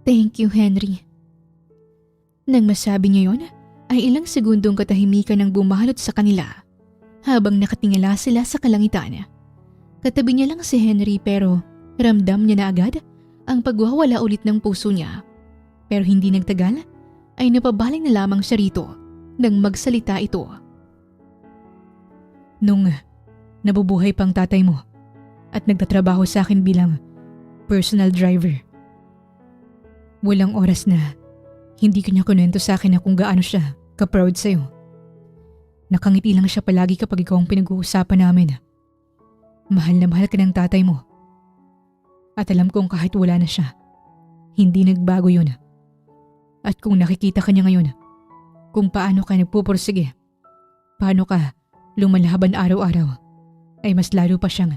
Thank you, Henry. Nang masabi niya yon, ay ilang segundong katahimikan ang bumalot sa kanila habang nakatingala sila sa kalangitan. Katabi niya lang si Henry pero ramdam niya na agad ang pagwawala ulit ng puso niya. Pero hindi nagtagal ay napabaling na lamang siya rito nang magsalita ito. Nung nabubuhay pang tatay mo at nagtatrabaho sa akin bilang personal driver, walang oras na hindi kanya kunento sa akin na kung gaano siya ka-proud sa'yo. Nakangiti lang siya palagi kapag ikaw ang pinag-uusapan namin. Mahal na mahal ka ng tatay mo. At alam kong kahit wala na siya, hindi nagbago yun. At kung nakikita ka niya ngayon, kung paano ka nagpupursige, paano ka lumalaban araw-araw, ay mas lalo pa siyang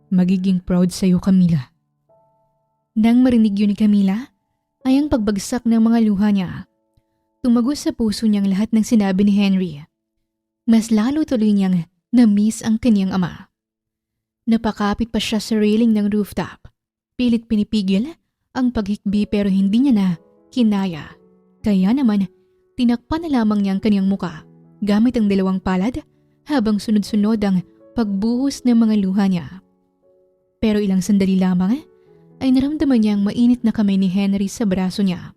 magiging proud sa'yo, Camila. Nang marinig yun ni Camila, ay ang pagbagsak ng mga luha niya. Tumagos sa puso niyang lahat ng sinabi ni Henry. Mas lalo tuloy niyang na-miss ang kanyang ama. Napakapit pa siya sa railing ng rooftop. Pilit pinipigil ang paghikbi pero hindi niya na kinaya. Kaya naman, tinakpan na lamang niya ang kanyang muka gamit ang dalawang palad habang sunod-sunod ang pagbuhos ng mga luha niya. Pero ilang sandali lamang ay naramdaman niya ang mainit na kamay ni Henry sa braso niya.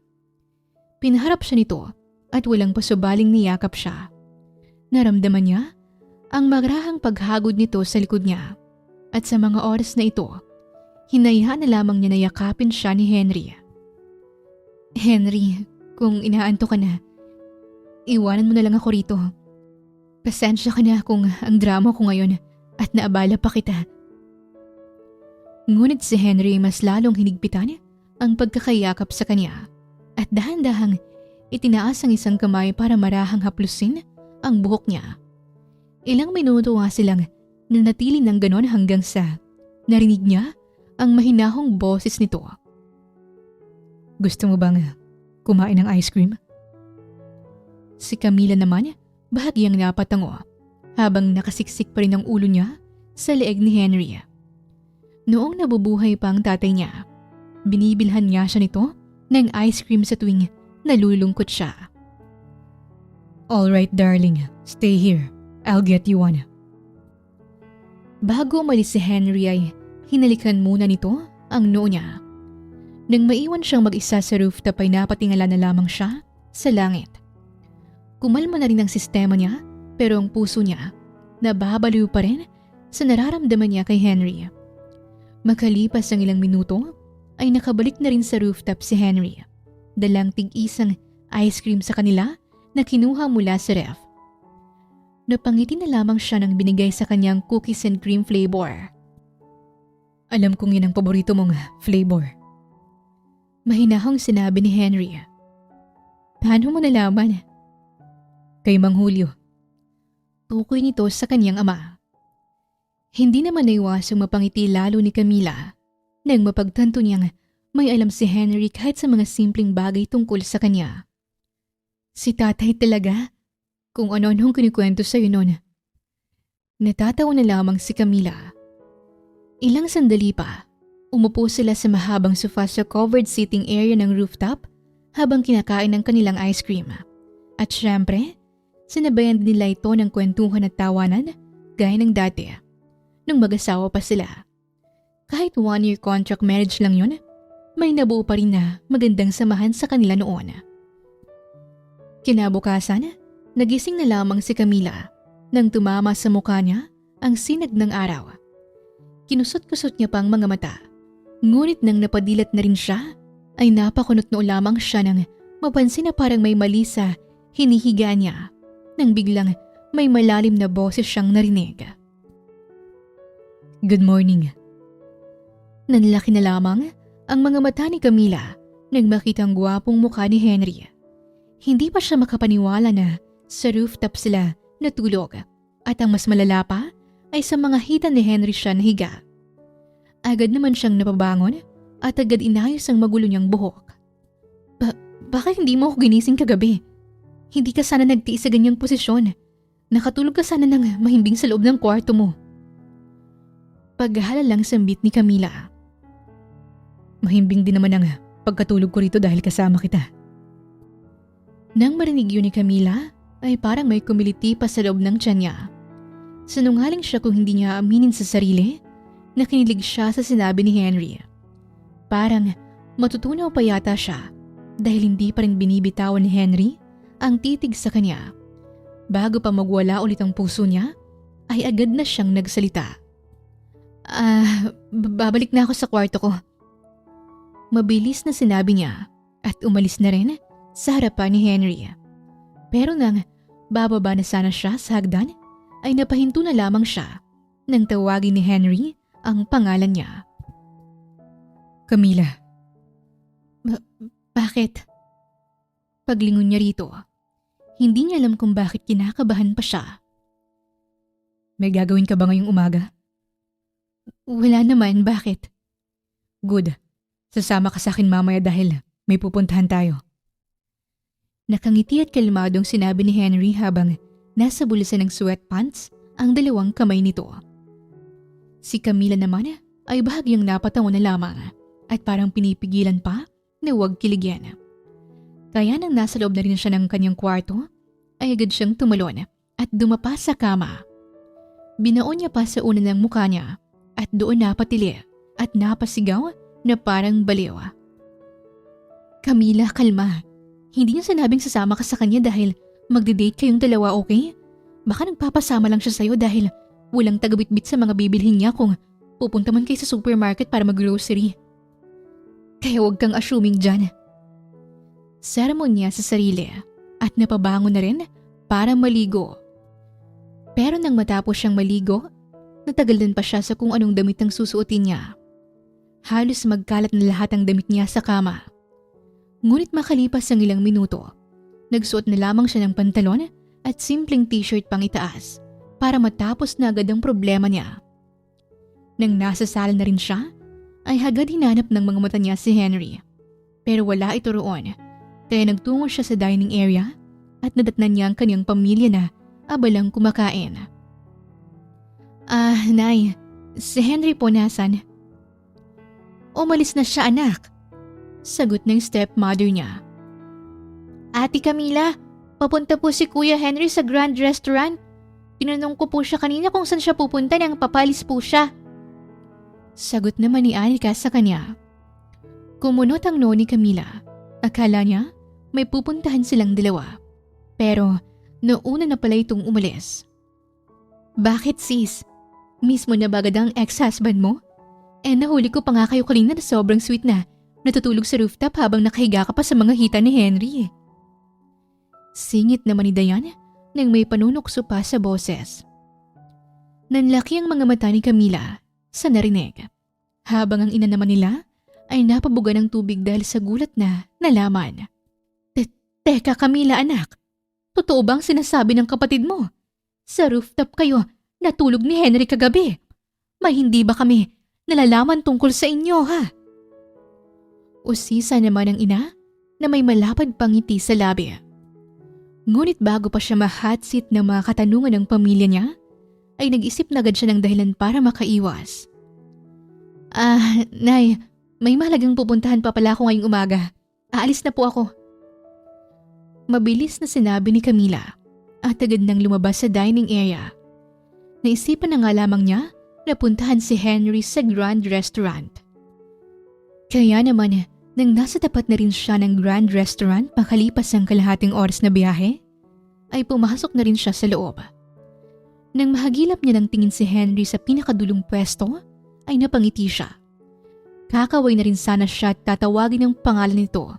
Pinaharap siya nito at walang pasubaling niyakap siya. Naramdaman niya ang magrahang paghagod nito sa likod niya. At sa mga oras na ito, hinayaan na lamang niya na yakapin siya ni Henry. Henry, kung inaanto ka na, iwanan mo na lang ako rito. Pasensya ka na kung ang drama ko ngayon at naabala pa kita. Ngunit si Henry mas lalong hinigpitan ang pagkakayakap sa kanya at dahan-dahang itinaas ang isang kamay para marahang haplusin ang buhok niya. Ilang minuto nga silang nanatili ng ganon hanggang sa narinig niya ang mahinahong boses nito. Gusto mo bang kumain ng ice cream? Si Camila naman bahagyang napatango habang nakasiksik pa rin ang ulo niya sa leeg ni Henry. Noong nabubuhay pa ang tatay niya, binibilhan niya siya nito ng ice cream sa tuwing nalulungkot siya. Alright darling, stay here. I'll get you one. Bago umalis si Henry ay hinalikan muna nito ang noo niya. Nang maiwan siyang mag-isa sa rooftop ay napatingala na lamang siya sa langit. Kumalma na rin ang sistema niya pero ang puso niya nababaliw pa rin sa nararamdaman niya kay Henry. Makalipas ang ilang minuto ay nakabalik na rin sa rooftop si Henry. Dalang tig-isang ice cream sa kanila na kinuha mula sa ref. Napangiti na lamang siya nang binigay sa kanyang cookies and cream flavor. Alam kong yan ang paborito mong flavor. Mahinahong sinabi ni Henry. Paano mo nalaman? Kay Mang Julio. Tukoy nito sa kanyang ama. Hindi naman naiwasang mapangiti lalo ni Camila nang mapagtanto niyang may alam si Henry kahit sa mga simpleng bagay tungkol sa kanya. Si tatay talaga? Kung ano-anong kinikwento sa'yo noon. Natatawa na lamang si Camila. Ilang sandali pa, umupo sila sa mahabang sofa sa covered seating area ng rooftop habang kinakain ng kanilang ice cream. At syempre, sinabayan din nila ito ng kwentuhan at tawanan gaya ng dati, nung mag-asawa pa sila. Kahit 1-year contract marriage lang yun, may nabuo pa rin na magandang samahan sa kanila noon. Kinabukasan, nagising na lamang si Camila nang tumama sa mukha niya ang sinag ng araw. Kinusot-kusot niya pa ang mga mata. Ngunit nang napadilat na rin siya, ay napakunot noo lamang siya nang mapansin na parang may mali sa hinihiga niya nang biglang may malalim na boses siyang narinig. Good morning. Nanlaki na lamang ang mga mata ni Camila nang makita ang gwapong mukha ni Henry. Hindi pa siya makapaniwala na sa rooftop sila natulog at ang mas malala pa ay sa mga hita ni Henry siya nahiga. Agad naman siyang napabangon at agad inayos ang magulo niyang buhok. Bakit hindi mo ako ginising kagabi? Hindi ka sana nagtiis sa ganyang posisyon. Nakatulog ka sana ng mahimbing sa loob ng kwarto mo. Paghala lang sambit ni Camila. Mahimbing din naman ang pagkatulog ko rito dahil kasama kita. Nang marinig yun ni Camila, ay parang may kumiliti pa sa loob ng tiyan niya. Sinungaling siya kung hindi niya aminin sa sarili na kinilig siya sa sinabi ni Henry. Parang matutunaw pa yata siya dahil hindi pa rin binibitawan ni Henry ang titig sa kanya. Bago pa magwala ulit ang puso niya, ay agad na siyang nagsalita. Babalik na ako sa kwarto ko. Mabilis na sinabi niya at umalis na rin sa harapan ni Henry. Pero nang bababa na sana siya sa hagdan, ay napahinto na lamang siya nang tawagin ni Henry ang pangalan niya. Camila. Bakit? Paglingon niya rito, hindi niya alam kung bakit kinakabahan pa siya. May gagawin ka ba ngayong umaga? Wala naman, bakit? Good. Sasama ka sa akin mamaya dahil may pupuntahan tayo. Nakangiti at kalmadong sinabi ni Henry habang nasa bulasan ng sweatpants ang dalawang kamay nito. Si Camila naman ay bahagyang napatawa na lamang at parang pinipigilan pa na huwag kiligyan. Kaya nang nasa loob na rin siya ng kanyang kwarto, ay agad siyang tumalon at dumapa sa kama. Binaon niya pa sa una ng mukha niya at doon napatili at napasigaw na parang baliw. Camila, kalma. Hindi niya sinabing sasama ka sa kanya dahil magde-date kayong dalawa, okay? Baka nagpapasama lang siya sa'yo dahil walang tagabitbit sa mga bibilhin niya kung pupunta man kayo sa supermarket para mag-grocery. Kaya huwag kang assuming dyan. Sermon niya sa sarili at napabangon na rin para maligo. Pero nang matapos siyang maligo, natagalan pa siya sa kung anong damit ang susuotin niya. Halos magkalat na lahat ang damit niya sa kama. Ngunit makalipas ang ilang minuto, nagsuot na lamang siya ng pantalon at simpleng t-shirt pang itaas para matapos na agad ang problema niya. Nang nasa sala na rin siya, ay agad hinanap ng mga mata niya si Henry. Pero wala ito roon, kaya nagtungo siya sa dining area at nadatnan niya ang kanyang pamilya na abalang kumakain. Nay, si Henry po nasan? Umalis na siya, anak. Sagot ng stepmother niya. Ate Camila, papunta po si Kuya Henry sa Grand Restaurant. Tinanong ko po siya kanina kung saan siya pupunta nang papalis po siya. Sagot naman ni Anika sa kanya. Kumunot ang noo ni Camila. Akala niya may pupuntahan silang dalawa. Pero nauna na pala itong umalis. Bakit sis? Mismo na bagad ang ex-husband mo? Nahuli ko pa nga kayo kanina na sobrang sweet na natutulog sa rooftop habang nakahiga ka pa sa mga hita ni Henry. Singit naman ni Diane nang may panunokso pa sa boses. Nanlaki ang mga mata ni Camila sa narinig. Habang ang ina naman nila ay napabuga ng tubig dahil sa gulat na nalaman. Teka Camila anak, totoo bang sinasabi ng kapatid mo? Sa rooftop kayo natulog ni Henry kagabi. May hindi ba kami nalalaman tungkol sa inyo ha? Usisa naman ang ina na may malapad pang ngiti sa labi. Ngunit bago pa siya ma-hotseat ng mga katanungan ng pamilya niya, ay nag-isip na agad siya ng dahilan para makaiwas. Nay, may mahalagang pupuntahan pa pala ako ngayong umaga. Aalis na po ako. Mabilis na sinabi ni Camila at agad nang lumabas sa dining area. Naisipan na nga lamang niya na puntahan si Henry sa Grand Restaurant. Kaya naman, nang nasa tapat na rin siya ng Grand Restaurant makalipas ang kalahating oras na biyahe, ay pumasok na rin siya sa loob. Nang mahagilap niya ng tingin si Henry sa pinakadulong pwesto, ay napangiti siya. Kakaway na rin sana siya at tatawagin ang pangalan nito,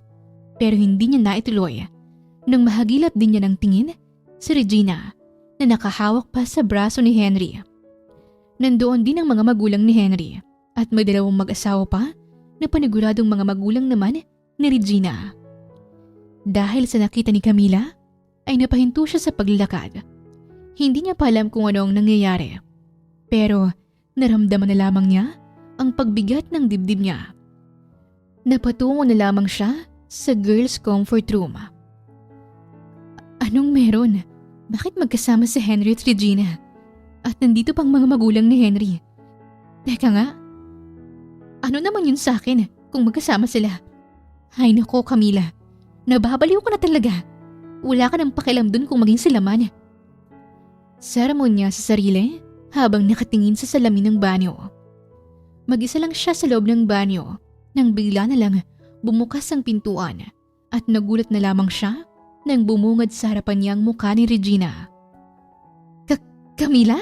pero hindi niya naituloy. Nang mahagilap din niya ng tingin, si Regina, na nakahawak pa sa braso ni Henry. Nandoon din ang mga magulang ni Henry at may dalawang mag-asawa pa na paniguradong mga magulang naman ni Regina. Dahil sa nakita ni Camila, ay napahinto siya sa paglalakad. Hindi niya pa alam kung ano ang nangyayari. Pero naramdaman na lamang niya ang pagbigat ng dibdib niya. Napatungo na lamang siya sa girls' comfort room. Anong meron? Bakit magkasama si Henry at Regina? At nandito pang mga magulang ni Henry. Teka nga, ano naman yun sa akin? kung magkasama sila. Ay nako Camila, nababaliw ka na talaga. Wala ka nang pakialam dun kung maging sila man. Saramon niya sa sarili habang nakatingin sa salamin ng banyo. Mag-isa lang siya sa loob ng banyo nang bigla na lang bumukas ang pintuan at nagulat na lamang siya nang bumungad sa harapan niya ang mukha ni Regina. Camila?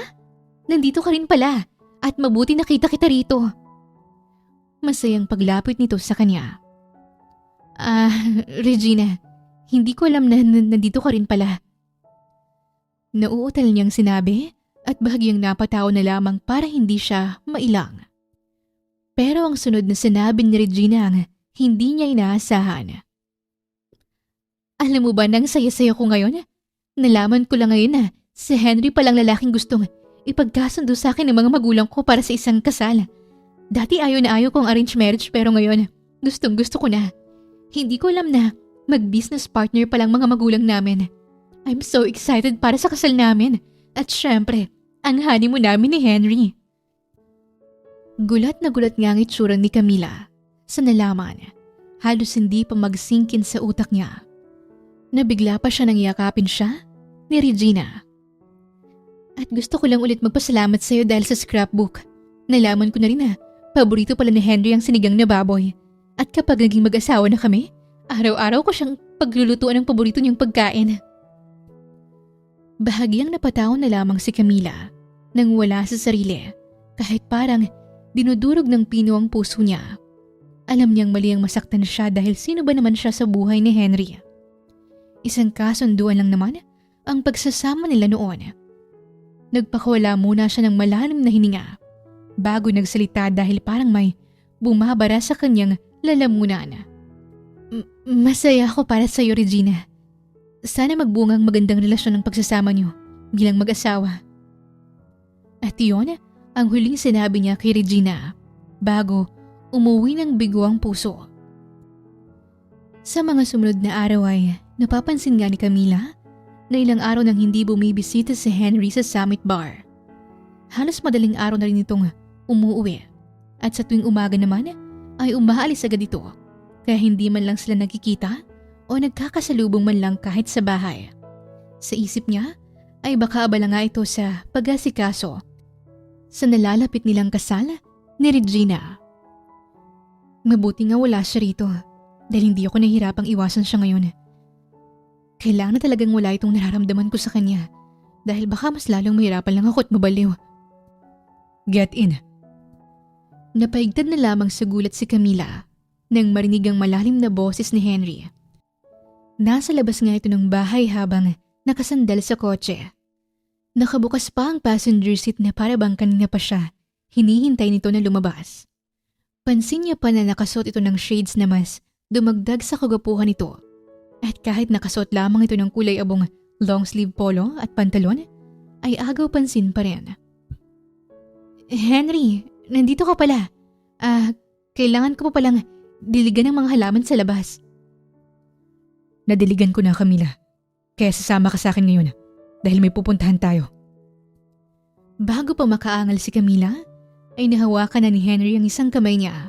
Nandito ka rin pala at mabuti nakita kita rito. Masayang paglapit nito sa kanya. Regina, hindi ko alam na nandito ka rin pala. Nauutal niyang sinabi at bahagyang napatawa na lamang para hindi siya mailang. Pero ang sunod na sinabi ni Regina ang hindi niya inaasahan. Alam mo ba nang saya-saya ko ngayon? Nalaman ko lang ngayon na si Henry palang lalaking gustong ipagkasundo sa akin ng mga magulang ko para sa isang kasal. Dati ayaw na ayaw kong arranged marriage pero ngayon gustong gusto ko na. Hindi ko alam na mag-business partner palang mga magulang namin. I'm so excited para sa kasal namin. At syempre, ang honeymoon namin ni Henry. Gulat na gulat nga ang itsura ni Camila sa nalaman. Halos hindi pa mag-sinkin sa utak niya. Nabigla pa siya nang yakapin siya ni Regina. At gusto ko lang ulit magpasalamat sa iyo dahil sa scrapbook. Nalaman ko na rin na paborito pala ni Henry ang sinigang na baboy. At kapag naging mag-asawa na kami, araw-araw ko siyang paglulutuan ng paborito niyang pagkain. Bahagyang napatawa na lamang si Camila nang wala sa sarili kahit parang dinudurog ng pino ang puso niya. Alam niyang mali ang masaktan siya dahil sino ba naman siya sa buhay ni Henry. Isang kasunduan lang naman ang pagsasama nila noon. Nagpakawala muna siya ng malalim na hininga bago nagsalita dahil parang may bumabara sa kanyang lalamunan. Masaya ako para sa iyo, Regina. Sana magbungang magandang relasyon ng pagsasama niyo bilang mag-asawa. At iyon ang huling sinabi niya kay Regina bago umuwi ng bigo ang puso. Sa mga sumunod na araw ay napapansin nga ni Camila na ilang araw nang hindi bumibisita si Henry sa Summit Bar. Halos madaling araw na rin itong umuwi at sa tuwing umaga naman ay umaalis agad ito kaya hindi man lang sila nagkikita o nagkakasalubong man lang kahit sa bahay. Sa isip niya ay baka abala nga ito sa pag-asikaso sa nalalapit nilang kasal ni Regina. Mabuti nga wala siya rito dahil hindi ako nahihirapang iwasan siya ngayon. Kailangan na talagang wala itong nararamdaman ko sa kanya dahil baka mas lalong mahirapan lang ako at mabaliw. Get in. Napaigtad na lamang sa gulat si Camila nang marinig ang malalim na boses ni Henry. Nasa labas nga ito ng bahay habang nakasandal sa kotse. Nakabukas pa ang passenger seat na para bang kanina pa siya hinihintay nito na lumabas. Pansin niya pa na nakasuot ito ng shades na mas dumagdag sa kagwapuhan nito. At kahit nakasuot lamang ito ng kulay abong long sleeve polo at pantalon, ay agaw pansin pa rin. Henry, nandito ka pala. Kailangan ko pa palang diligan ng mga halaman sa labas. Nadiligan ko na, Camila. Kaya sasama ka sa akin ngayon dahil may pupuntahan tayo. Bago pa makaangal si Camila, ay nahawakan na ni Henry ang isang kamay niya.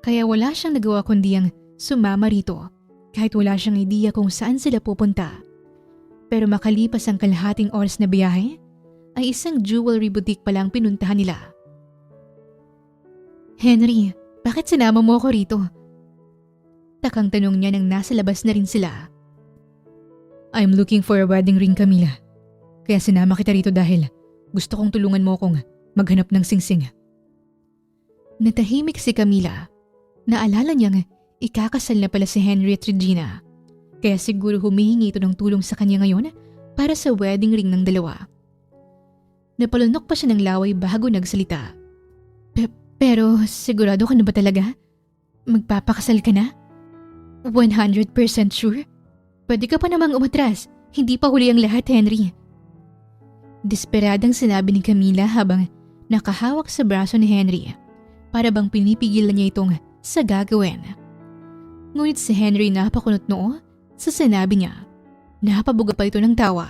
Kaya wala siyang nagawa kundi ang sumama rito. Kahit wala siyang ideya kung saan sila pupunta. Pero makalipas ang kalahating oras na biyahe, ay isang jewelry boutique pala ang pinuntahan nila. Henry, bakit sinama mo ako rito? Takang tanong niya nang nasa labas na rin sila. I'm looking for a wedding ring, Camila. Kaya sinama kita rito dahil gusto kong tulungan mo akong maghanap ng singsing. Natahimik si Camila. Naalala niyang ikakasal na pala si Henry at Regina, kaya siguro humihingi ito ng tulong sa kanya ngayon para sa wedding ring ng dalawa. Napalunok pa siya ng laway bago nagsalita. Pero sigurado ka na ba talaga? Magpapakasal ka na? 100% sure? Pwede ka pa namang umatras, hindi pa huli ang lahat, Henry. Desperadang sinabi ni Camila habang nakahawak sa braso ni Henry, para bang pinipigilan niya itong sa gagawin. Ngunit si Henry napakunot noo sa sinabi niya. Napabuga pa ito ng tawa.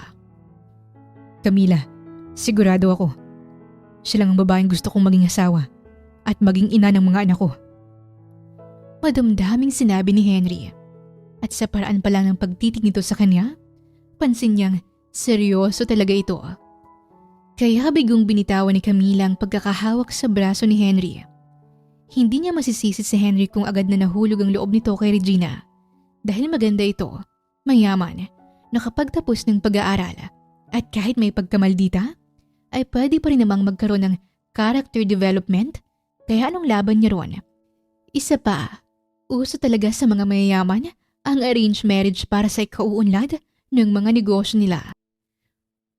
Camila, sigurado ako. Siya lang ang babaeng gusto kong maging asawa at maging ina ng mga anak ko. Madamdaming sinabi ni Henry. At sa paraan pa lang ng pagtitig nito sa kanya, pansin niyang seryoso talaga ito. Kaya bigong binitawan ni Camila ang pagkakahawak sa braso ni Henry. Hindi niya masisisi si Henry kung agad na nahulog ang loob nito kay Regina dahil maganda ito, mayaman, nakapagtapos ng pag-aaral at kahit may pagkamaldita ay pwede pa rin namang magkaroon ng character development kaya anong laban niya ron. Isa pa, uso talaga sa mga mayayaman ang arranged marriage para sa ikauunlad ng mga negosyo nila.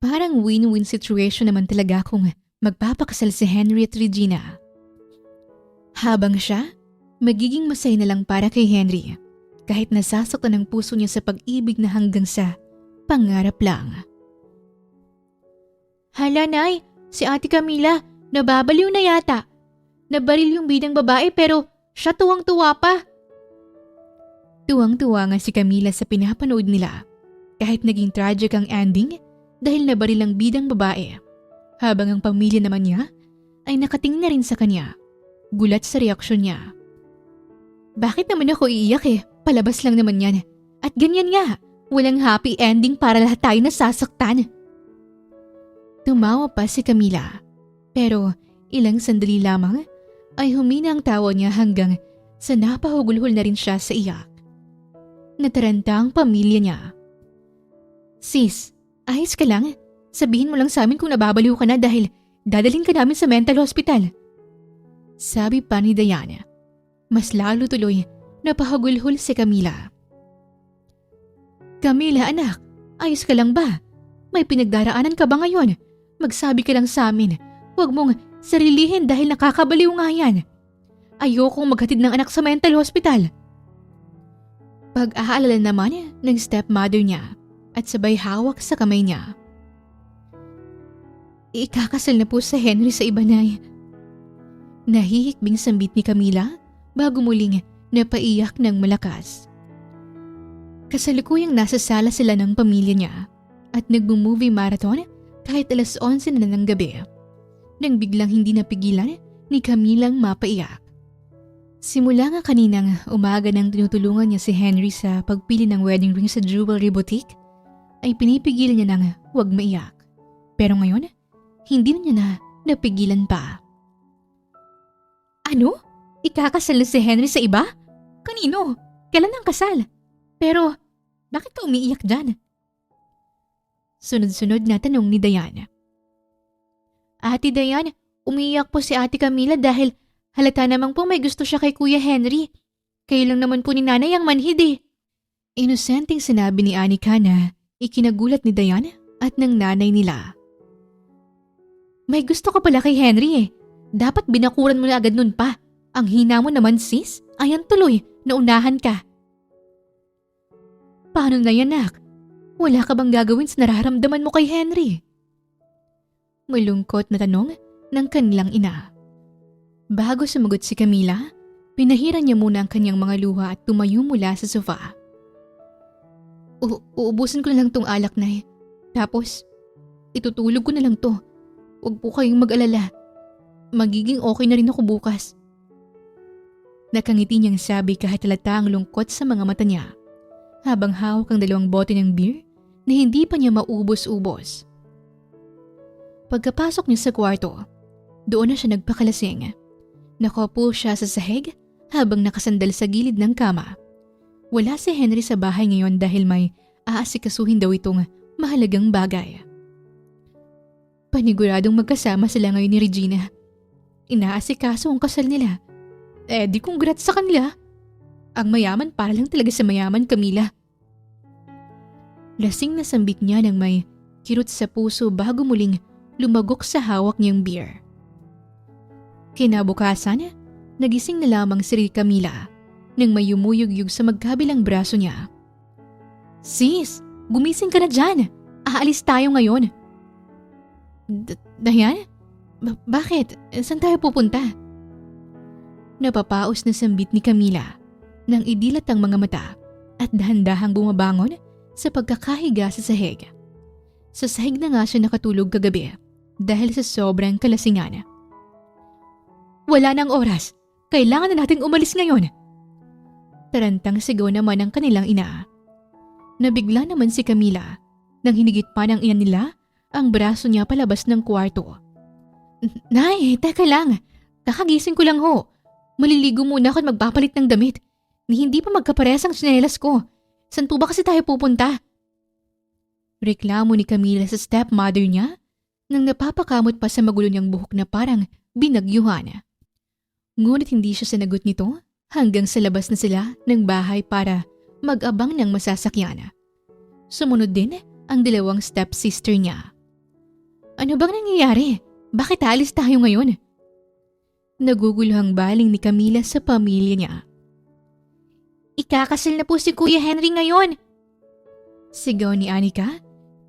Parang win-win situation naman talaga kung magpapakasal si Henry at Regina. Habang siya, magiging masaya na lang para kay Henry kahit nasasaktan ang puso niya sa pag-ibig na hanggang sa pangarap lang. Hala, Nay, si Ate Camila, nababaliw na yata. Nabaril yung bidang babae pero siya tuwang-tuwa pa. Tuwang-tuwa nga si Camila sa pinapanood nila kahit naging tragic ang ending dahil nabaril ang bidang babae. Habang ang pamilya naman niya ay nakatingin na rin sa kanya. Gulat sa reaksyon niya. Bakit naman ako iiyak eh? Palabas lang naman yan. At ganyan nga, walang happy ending para lahat tayo nasasaktan. Tumawa pa si Camila. Pero ilang sandali lamang ay humina ang tawa niya hanggang sa napahugulhol na rin siya sa iyak. Nataranta ang pamilya niya. Sis, ayos ka lang? Sabihin mo lang sa amin kung nababaliw ka na dahil dadalhin ka namin sa mental hospital. Sabi pa ni Diana. Mas lalo tuloy napahugulhol si Camila. Camila anak, ayos ka lang ba? May pinagdaraanan ka ba ngayon? Magsabi ka lang sa amin. Huwag mong sarilihin dahil nakakabaliw nga yan. Ayokong maghatid ng anak sa mental hospital. Pag-aalala naman ng stepmother niya at sabay hawak sa kamay niya. Ikakasal na po sa Henry sa iba, Nay. Nahihikbing sambit ni Camila bago muling napaiyak ng malakas. Kasalukuyang nasa sala sila ng pamilya niya at nagmo-movie marathon kahit 11:00 na ng gabi. Nang biglang hindi napigilan ni Camilang mapaiyak. Simula nga kaninang umaga nang tinutulungan niya si Henry sa pagpili ng wedding ring sa jewelry boutique, ay pinipigilan niya nang huwag maiyak. Pero ngayon, hindi na niya na napigilan pa. Ano? Ikakasal na si Henry sa iba? Kanino? Kailan ang kasal? Pero, bakit ka umiiyak dyan? Sunod-sunod na tanong ni Diana. Ate Diane, umiiyak po si Ate Camila dahil halata namang po may gusto siya kay Kuya Henry. Kayo lang naman po ni Nanay ang manhid eh. Inosenteng sinabi ni Anika na ikinagulat ni Diana at ng nanay nila. May gusto ka pala kay Henry eh. Dapat binakuran mo na agad nun pa. Ang hina mo naman sis. Ayan tuloy, naunahan ka. Paano na yan, nak? Wala ka bang gagawin sa nararamdaman mo kay Henry? Malungkot na tanong ng kanilang ina. Bago sumagot si Camila, pinahiran niya muna ang kanyang mga luha at tumayo mula sa sofa. Uubusin ko na lang tong alak, Nay. Tapos, itutulog ko na lang to. Huwag po kayong mag-alala. Magiging okay na rin ako bukas. Nakangiti niyang sabi kahit halata ang lungkot sa mga mata niya, habang hawak ang 2 bote ng beer na hindi pa niya maubos-ubos. Pagkapasok niya sa kwarto, doon na siya nagpakalasing. Nakaupo siya sa sahig habang nakasandal sa gilid ng kama. Wala si Henry sa bahay ngayon dahil may aasikasuhin daw itong mahalagang bagay. Paniguradong magkasama sila ngayon ni Regina. Inaasikaso ang kasal nila. Di congrats sa kanila. Ang mayaman para lang talaga sa mayaman, Camila. Lasing na sambit niya nang may kirot sa puso bago muling lumagok sa hawak niyang beer. Kinabukasan, nagising na lamang si Camila nang may yumuyugyug sa magkabilang braso niya. Sis, gumising ka na dyan. Aalis tayo ngayon. Dayan? Bakit? Saan tayo pupunta? Napapaos na sambit ni Camila nang idilat ang mga mata at dahan-dahang bumabangon sa pagkakahiga sa sahig. Sa sahig na nga siya nakatulog kagabi dahil sa sobrang kalasingan. Wala nang oras. Kailangan na nating umalis ngayon. Tarantang sigaw naman ang kanilang ina. Nabigla naman si Camila nang hinigit pa ng ina nila ang braso niya palabas ng kwarto. Nay, teka lang. Kakagising ko lang ho. Maliligo muna ako at magpapalit ng damit. Ni hindi pa magkaparehas ang tsinelas ko. Saan po ba kasi tayo pupunta? Reklamo ni Camila sa stepmother niya nang napapakamot pa sa magulo niyang buhok na parang binagyuhan. Ngunit hindi siya sinagot nito hanggang sa labas na sila ng bahay para mag-abang ng masasakyan. Sumunod din ang dalawang stepsister niya. Ano bang nangyayari? Bakit alis tayo ngayon? Naguguluhang baling ni Camila sa pamilya niya. Ikakasal na po si Kuya Henry ngayon! Sigaw ni Anika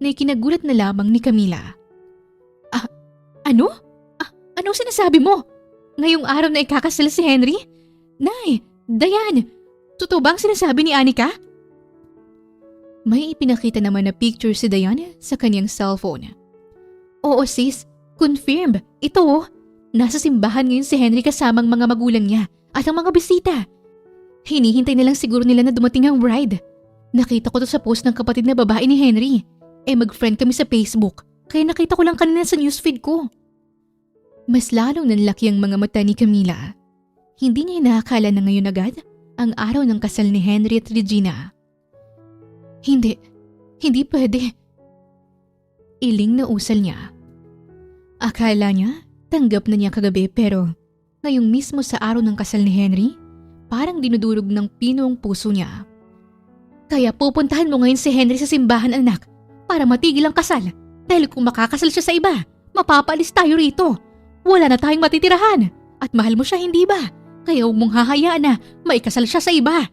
na ikinagulat na lamang ni Camila. Ano? Anong sinasabi mo? Ngayong araw na ikakasal si Henry? Nay, Dayan, totoo ba ang sinasabi ni Anika? May ipinakita naman na picture si Dayan sa kanyang cellphone. Oo sis, confirm. Ito oh. Nasa simbahan ngayon si Henry kasamang mga magulang niya at ang mga bisita. Hinihintay na lang siguro nila na dumating ang bride. Nakita ko to sa post ng kapatid na babae ni Henry. Mag-friend kami sa Facebook, kaya nakita ko lang kanina sa newsfeed ko. Mas lalong nanlaki ang mga mata ni Camila. Hindi niya inaakala na ngayon agad ang araw ng kasal ni Henry at Regina. Hindi pwede. Iling na usal niya. Akala niya, tanggap na niya kagabi pero ngayong mismo sa araw ng kasal ni Henry, parang dinudurog ng pino ang puso niya. Kaya pupuntahan mo ngayon si Henry sa simbahan anak para matigil ang kasal dahil kung makakasal siya sa iba, mapapalis tayo rito. Wala na tayong matitirahan at mahal mo siya hindi ba? Kaya huwag mong hahayaan na maikasal siya sa iba.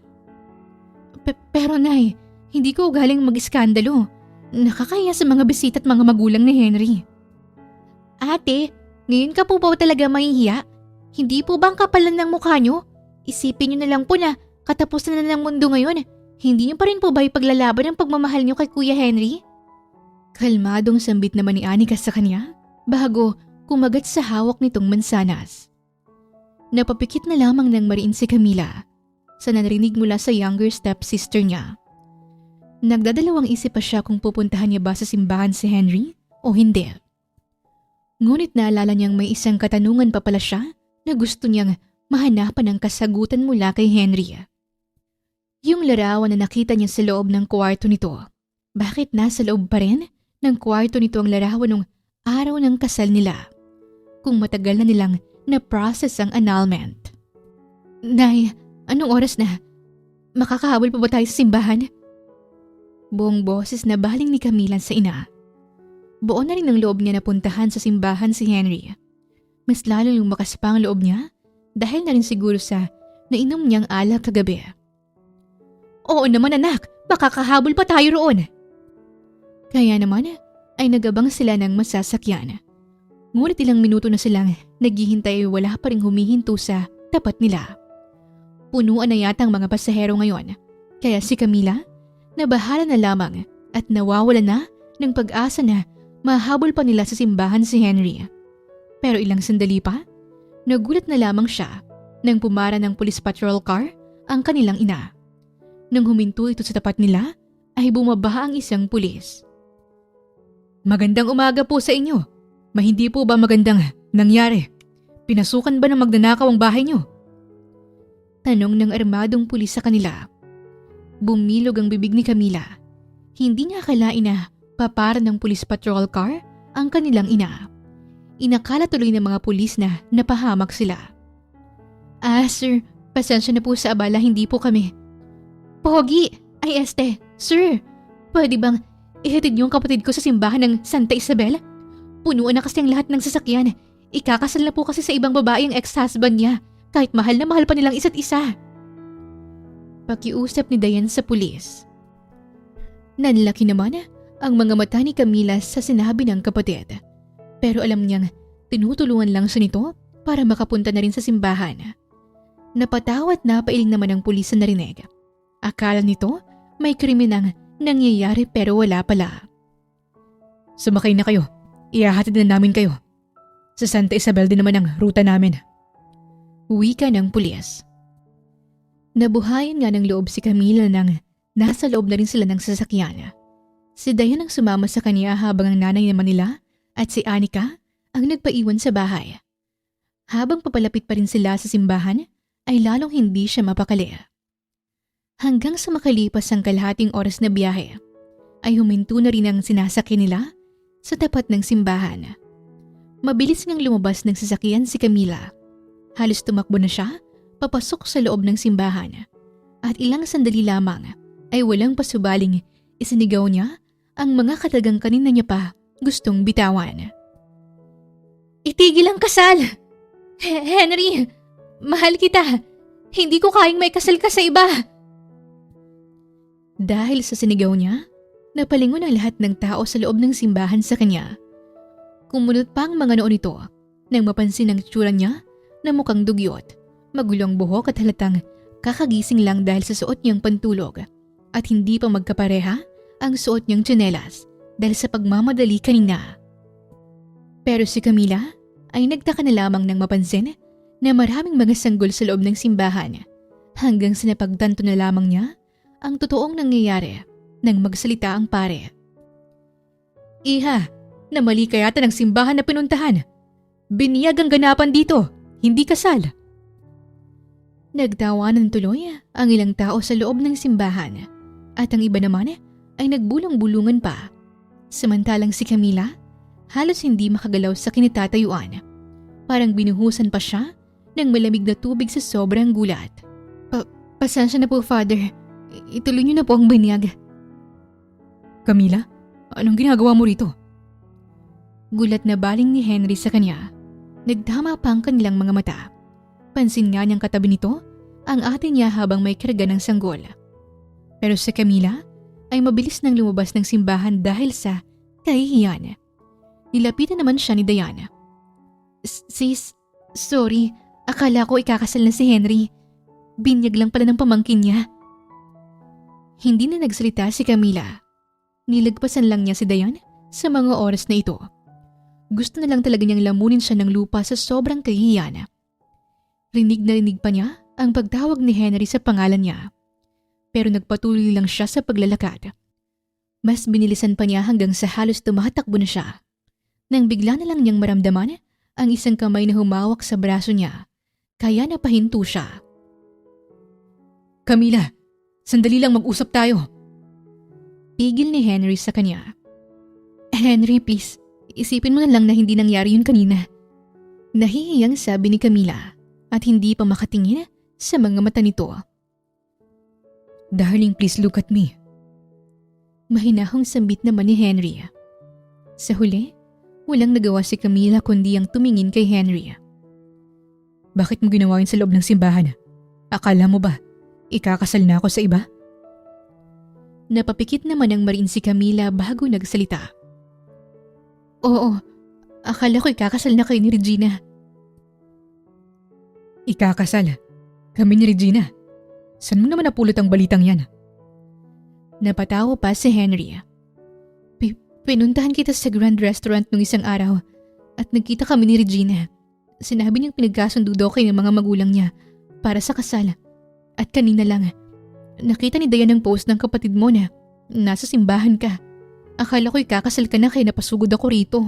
Pero Nay, hindi ko galing mag-iskandalo. Nakakaya sa mga bisita at mga magulang ni Henry. Ate, ngayon ka po ba talaga mahihiya? Hindi po ba ang kapalan ng mukha niyo? Isipin niyo na lang po na katapusan na ng mundo ngayon. Hindi niyo pa rin po ba ipaglalaban ang pagmamahal niyo kay Kuya Henry? Kalmadong sambit naman ni Anika sa kanya bago kumagat sa hawak nitong mansanas. Napapikit na lamang ng mariin si Camila sa narinig mula sa younger stepsister niya. Nagdadalawang isip pa siya kung pupuntahan niya ba sa simbahan si Henry o hindi. Ngunit naalala niyang may isang katanungan pa pala siya na gusto niyang mahanapan ng kasagutan mula kay Henry. Yung larawan na nakita niya sa loob ng kwarto nito, bakit nasa loob pa rin ng kwarto nito ang larawan ng araw ng kasal nila? Kung matagal na nilang na-process ang annulment. Nay, anong oras na? Makakahabol pa ba tayo sa simbahan? Buong boses na baling ni Camila sa ina. Buo na rin ang loob niya na puntahan sa simbahan si Henry. Mas lalo lumakas pa ang loob niya dahil na rin siguro sa nainom niyang alak kagabi. Oo naman anak, makakahabol pa tayo roon. Kaya naman ay nagabang sila ng masasakyan. Ngunit ilang minuto na silang naghihintay wala pa ring humihinto sa tapat nila. Punuan na yata ang mga pasahero ngayon, kaya si Camila nabahala na lamang at nawawala na ng pag-asa na mahabol pa nila sa simbahan si Henry. Pero ilang sandali pa, nagulat na lamang siya nang pumara ng police patrol car ang kanilang ina. Nang huminto ito sa tapat nila, ay bumaba ang isang pulis. Magandang umaga po sa inyo. Hindi po ba magandang nangyari? Pinasukan ba ng magnanakaw ang bahay niyo? Tanong ng armadong pulis sa kanila. Bumilog ang bibig ni Camila. Hindi niya akalain na papara ng police patrol car ang kanilang ina. Inakala tuloy ng mga pulis na napahamak sila. Sir, pasensya na po sa abala, hindi po kami. Pogi, sir, pwede bang ihatid niyo ang kapatid ko sa simbahan ng Santa Isabel? Punuan na kasi ang lahat ng sasakyan. Ikakasal na po kasi sa ibang babae ang ex-husband niya, kahit mahal na mahal pa nilang isa't isa. Pakiusap ni Dayan sa pulis. Nanlaki naman ang mga mata ni Camila sa sinabi ng kapatid. Pero alam niyang tinutulungan lang siya nito para makapunta na rin sa simbahan. Napatawa at napailing naman ang pulis sa narinig. Akala nito may krimen ang nangyayari pero wala pala. Sumakay na kayo. Ihahatid na namin kayo. Sa Santa Isabel din naman ang ruta namin. Wika ng pulis. Nabuhayan nga ng loob si Camila nang nasa loob na rin sila ng sasakyan. Si Dayan ang sumama sa kanya habang ang nanay naman nila at si Anika ang nagpaiwan sa bahay. Habang papalapit pa rin sila sa simbahan ay lalong hindi siya mapakali. Hanggang sa makalipas ang kalahating oras na biyahe ay huminto na rin ang sinasakyan nila sa tapat ng simbahan. Mabilis ngang lumabas ng sasakyan si Camila. Halos tumakbo na siya papasok sa loob ng simbahan at ilang sandali lamang ay walang pasubaling isinigaw niya ang mga katagang kanina niya pa gustong bitawan. Itigil ang kasal! Henry! Mahal kita! Hindi ko kayang may kasal ka sa iba! Dahil sa sinigaw niya, napalingon ang lahat ng tao sa loob ng simbahan sa kanya. Kumunot pa ang mga noo nito nang mapansin ang tsura niya na mukhang dugyot, magulong buhok at halatang kakagising lang dahil sa suot niyang pantulog at hindi pa magkapareha ang suot niyang tsinelas dahil sa pagmamadali kanina. Pero si Camila ay nagtaka na lamang nang mapansin na maraming mga sanggol sa loob ng simbahan hanggang sa napagtanto na lamang niya ang totoong nangyayari nang magsalita ang pare. Iha, namali ka yata ng simbahan na pinuntahan. Biniyag ang ganapan dito, hindi kasal. Nagtawanan tuloy ang ilang tao sa loob ng simbahan at ang iba naman ay nagbulong-bulungan pa. Samantalang si Camila halos hindi makagalaw sa kinitatayuan. Parang binuhusan pa siya ng malamig na tubig sa sobrang gulat. Pasensya na po, Father. Ituloy niyo na po ang binyag. Camila, anong ginagawa mo rito? Gulat na baling ni Henry sa kanya. Nagdama pa ang kanilang mga mata. Pansin nga niyang katabi nito ang ate niya habang may karga ng sanggol. Pero si Camila ay mabilis nang lumabas ng simbahan dahil sa kahihiyan. Nilapitan naman siya ni Diana. Sis, sorry. Akala ko ikakasal na si Henry. Binyag lang pala ng pamangkin niya. Hindi na nagsalita si Camila. Nilagpasan lang niya si Dayan sa mga oras na ito. Gusto na lang talaga niyang lamunin siya ng lupa sa sobrang kahihiyan. Rinig na rinig pa niya ang pagtawag ni Henry sa pangalan niya. Pero nagpatuloy lang siya sa paglalakad. Mas binilisan pa niya hanggang sa halos tumatakbo na siya. Nang bigla na lang niyang maramdaman ang isang kamay na humawak sa braso niya, kaya napahinto siya. Camila, sandali lang mag-usap tayo. Pigil ni Henry sa kanya. Henry, please. Isipin mo na lang na hindi nangyari yun kanina. Nahihiyang sabi ni Camila at hindi pa makatingin sa mga mata nito. Darling, please look at me. Mahinahong sambit naman ni Henry. Sa huli, walang nagawa si Camila kundi ang tumingin kay Henry. Bakit mo ginawa yun sa loob ng simbahan? Akala mo ba, ikakasal na ako sa iba? Napapikit naman ang mariin si Camila bago nagsalita. Oo, akala ko ikakasal na kayo ni Regina. Ikakasal? Kami ni Regina? Saan mo naman napulot ang balitang yan? Napatawa pa si Henry. Pinuntahan kita sa Grand Restaurant nung isang araw at nagkita kami ni Regina. Sinabi niyang pinagkasundo daw kayo ng mga magulang niya para sa kasal. At kanina lang, nakita ni Dayan ang post ng kapatid mo na nasa simbahan ka. Akala ko ikakasal ka na kaya napasugod ako rito.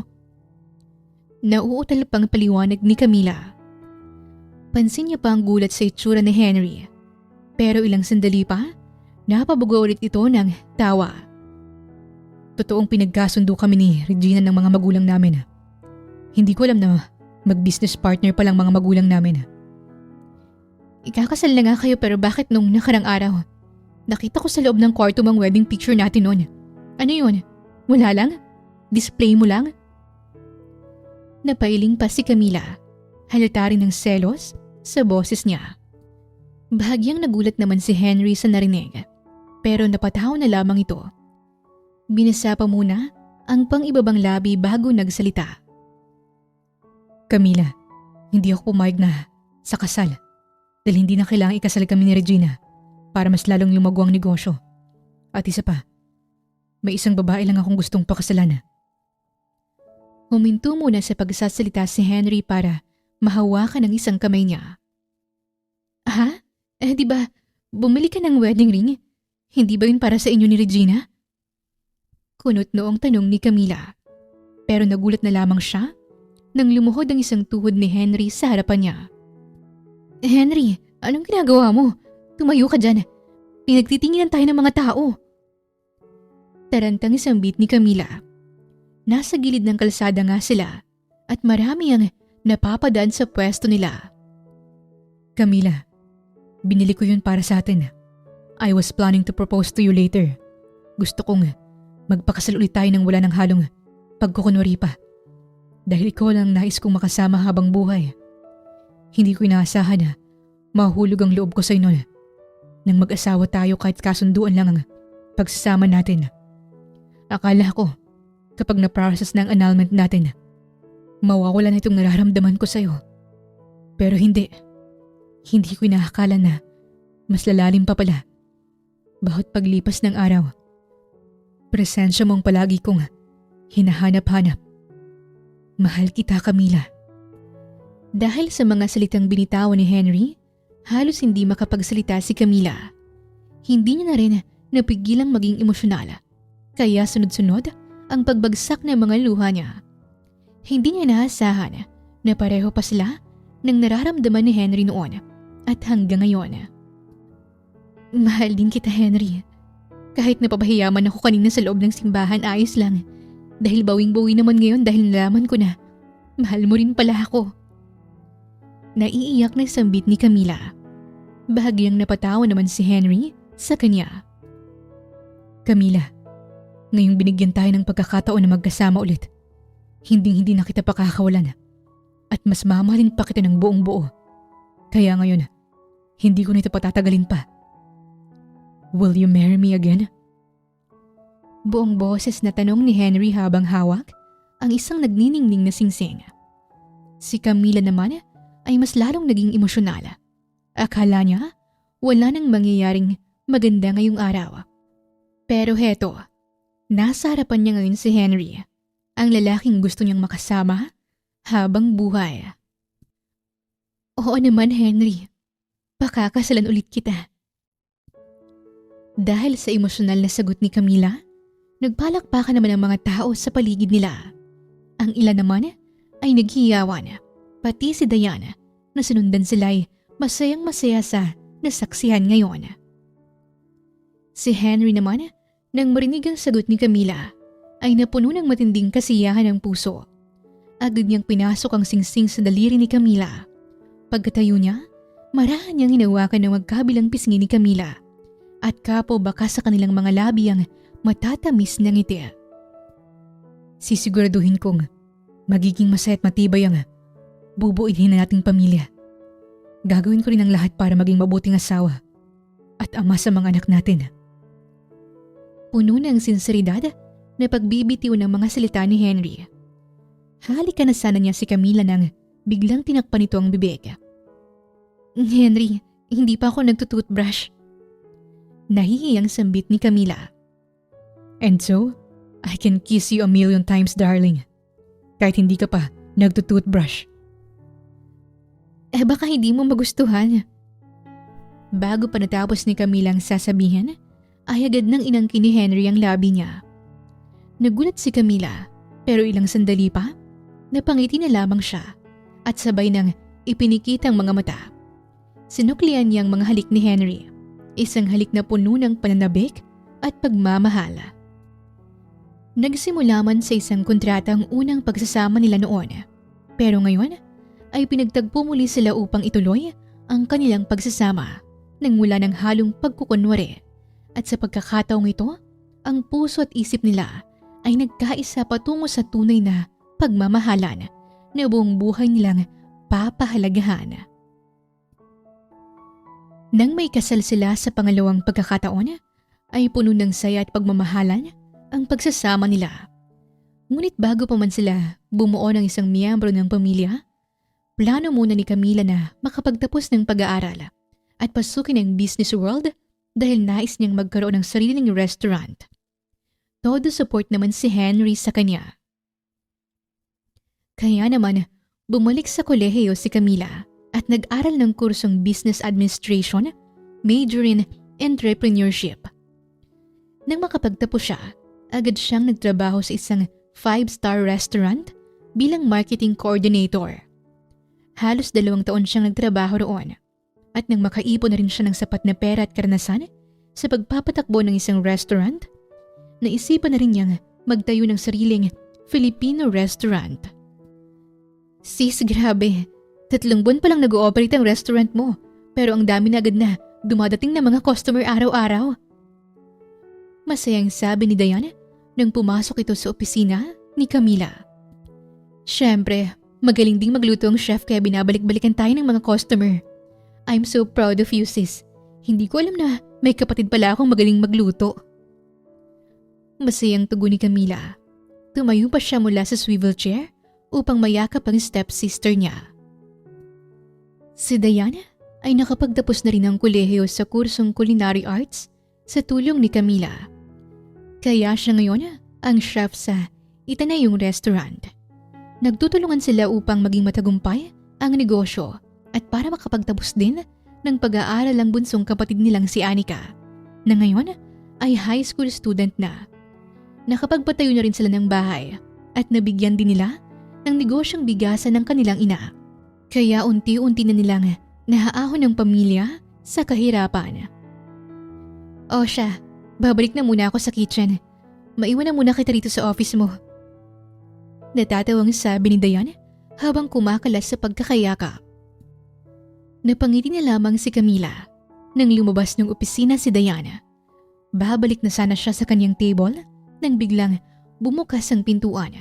Nauutal pang paliwanag ni Camila. Pansin niya pa ang gulat sa itsura ni Henry. Pero ilang sandali pa, napabuga ulit ito ng tawa. Totoong pinagkasundo kami ni Regina ng mga magulang namin. Hindi ko alam na mag-business partner pa lang mga magulang namin. Ikakasal na nga kayo pero bakit nung nakarang araw? Nakita ko sa loob ng kwarto mang wedding picture natin noon. Ano yun? Wala lang? Display mo lang? Napailing pa si Camila. Halata rin ng selos sa boses niya. Bahagyang nagulat naman si Henry sa narinig. Pero napatawa na lamang ito. Binasa pa muna ang pang-ibabang labi bago nagsalita. Camila, hindi ako pumayag na sa kasal. Dahil hindi na kailangang ikasal kami ni Regina para mas lalong lumago ang negosyo. At isa pa, may isang babae lang akong gustong pakasalan. Huminto muna sa pagsasalita si Henry para mahawakan ang isang kamay niya. Ha? Di ba bumili ka ng wedding ring? Hindi ba yun para sa inyo ni Regina? Kunot noong tanong ni Camila. Pero nagulat na lamang siya nang lumuhod ang isang tuhod ni Henry sa harapan niya. Henry, anong ginagawa mo? Tumayo ka dyan. Pinagtitinginan tayo ng mga tao. Tarantang isang beat ni Camila. Nasa gilid ng kalsada nga sila at marami ang napapadaan sa pwesto nila. Camila, binili ko yun para sa atin. I was planning to propose to you later. Gusto kong magpakasal ulit tayo nang wala ng halong pagkukunwari pa. Dahil ikaw lang nais kong makasama habang buhay. Hindi ko inaasahan na mahulog ang loob ko sa inyo nang mag-asawa tayo kahit kasunduan lang ang pagsasama natin. Akala ko kapag na-process na ang annulment natin, mawawala na itong nararamdaman ko sa'yo. Pero hindi. Hindi ko inaakala na mas lalalim pa pala. Bawat paglipas ng araw, presensya mong palagi kong hinahanap-hanap. Mahal kita, Camila. Dahil sa mga salitang binitawan ni Henry, halos hindi makapagsalita si Camila. Hindi niya na rin napigilang maging emosyonal. Kaya sunod-sunod ang pagbagsak ng mga luha niya. Hindi niya inaasahan na pareho pa sila ng nararamdaman ni Henry noon at hanggang ngayon. Mahal din kita, Henry. Kahit napapahiyaman ako kanina sa loob ng simbahan, ayos lang. Dahil bawing-bawi naman ngayon dahil nalaman ko na mahal mo rin pala ako. Naiiyak na sambit ni Camila. Bahagyang napatawa naman si Henry sa kanya. Camila, ngayong binigyan tayo ng pagkakataon na magkasama ulit, hindi na kita pakakawalan at mas mamahalin pa kita ng buong buo. Kaya ngayon, hindi ko na ito patatagalin pa. Will you marry me again? Buong boses na tanong ni Henry habang hawak ang isang nagniningning na singsing. Si Camila naman ay mas lalong naging emosyonal. Akala niya wala nang mangyayaring maganda ngayong araw. Pero heto, nasa harapan niya ngayon si Henry, ang lalaking gusto niyang makasama habang buhay. Oo naman, Henry. Pakakasalan ulit kita. Dahil sa emosyonal na sagot ni Camila, nagpalakpakan naman ang mga tao sa paligid nila. Ang ilan naman ay naghiyawan, pati si Diana na sinundan sila ay masayang-masaya sa nasaksihan ngayon. Si Henry naman, nang marinig ang sagot ni Camila, ay napuno ng matinding kasiyahan ng puso. Agad niyang pinasok ang singsing sa daliri ni Camila. Pagkatayo niya, marahan niyang hinawakan ng magkabilang pisngi ni Camila at kapo baka sa kanilang mga labi ang matatamis ng ngiti. Sisiguraduhin kong magiging masaya at matibay ang bubuin na nating pamilya. Gagawin ko rin ang lahat para maging mabuting asawa at ama sa mga anak natin. Puno ng sinseridad na pagbibitiw ng mga salita ni Henry. Halika na sana niya si Camila nang biglang tinakpan nito ang bibig. Henry, hindi pa ako nagtutoothbrush. Nahihiyang sambit ni Camila. And so, I can kiss you 1,000,000 times, darling. Kahit hindi ka pa nagtutoothbrush. Baka hindi mo magustuhan. Bago pa natapos ni Camila ang sasabihin, ay agad nang inangkin ni Henry ang labi niya. Nagulat si Camila, pero ilang sandali pa, napangiti na lamang siya at sabay nang ipinikit ang mga mata. Sinuklian niya ang mga halik ni Henry, isang halik na puno ng pananabik at pagmamahal. Nagsimula man sa isang kontrata ang unang pagsasama nila noon, pero ngayon ay pinagtagpo muli sila upang ituloy ang kanilang pagsasama nang wala ng halong pagkukunwari. At sa pagkakataong ito, ang puso at isip nila ay nagkaisa patungo sa tunay na pagmamahalan na buong buhay nilang papahalagahan. Nang may kasal sila sa pangalawang pagkakataon, ay puno ng saya at pagmamahalan ang pagsasama nila. Ngunit bago pa man sila bumuo ng isang miyembro ng pamilya, plano muna ni Camila na makapagtapos ng pag-aaral at pasukin ang business world dahil nais niyang magkaroon ng sariling restaurant. Todo support naman si Henry sa kanya. Kaya naman, bumalik sa kolehiyo si Camila at nag-aral ng kursong business administration major in entrepreneurship. Nang makapagtapos siya, agad siyang nagtrabaho sa isang 5-star restaurant bilang marketing coordinator. Halos 2 taon siyang nagtrabaho roon at nang makaipon na rin siya ng sapat na pera at karanasan sa pagpapatakbo ng isang restaurant, naisipan na rin niyang magtayo ng sariling Filipino restaurant. Sis, grabe. 3 buwan pa lang nag-ooperate ang restaurant mo pero ang dami na agad na dumadating na mga customer araw-araw. Masayang sabi ni Diane nang pumasok ito sa opisina ni Camila. Siyempre, magaling ding magluto ang chef kaya binabalik-balikan tayo ng mga customer. I'm so proud of you, sis. Hindi ko alam na may kapatid pala akong magaling magluto. Masayang tugon ni Camila. Tumayo pa siya mula sa swivel chair upang mayakap ang stepsister niya. Si Diana ay nakapagtapos na rin ng kolehiyo sa kursong Culinary Arts sa tulong ni Camila. Kaya siya ngayon ang chef sa Itanayong Restaurant. Nagtutulungan sila upang maging matagumpay ang negosyo at para makapagtapos din ng pag-aaral ang bunsong kapatid nilang si Anika na ngayon ay high school student na. Nakapagpatayo na rin sila ng bahay at nabigyan din nila ng negosyong bigasan ng kanilang ina. Kaya unti-unti na nilang nahaahon ng pamilya sa kahirapan. O siya, babalik na muna ako sa kitchen. Maiwan na muna kita rito sa office mo. Natatawang sabi ni Diane habang kumakalas sa pagkakayakap. Napangiti na lamang si Camila nang lumabas ng opisina si Diana. Babalik na sana siya sa kanyang table nang biglang bumukas ang pintuan.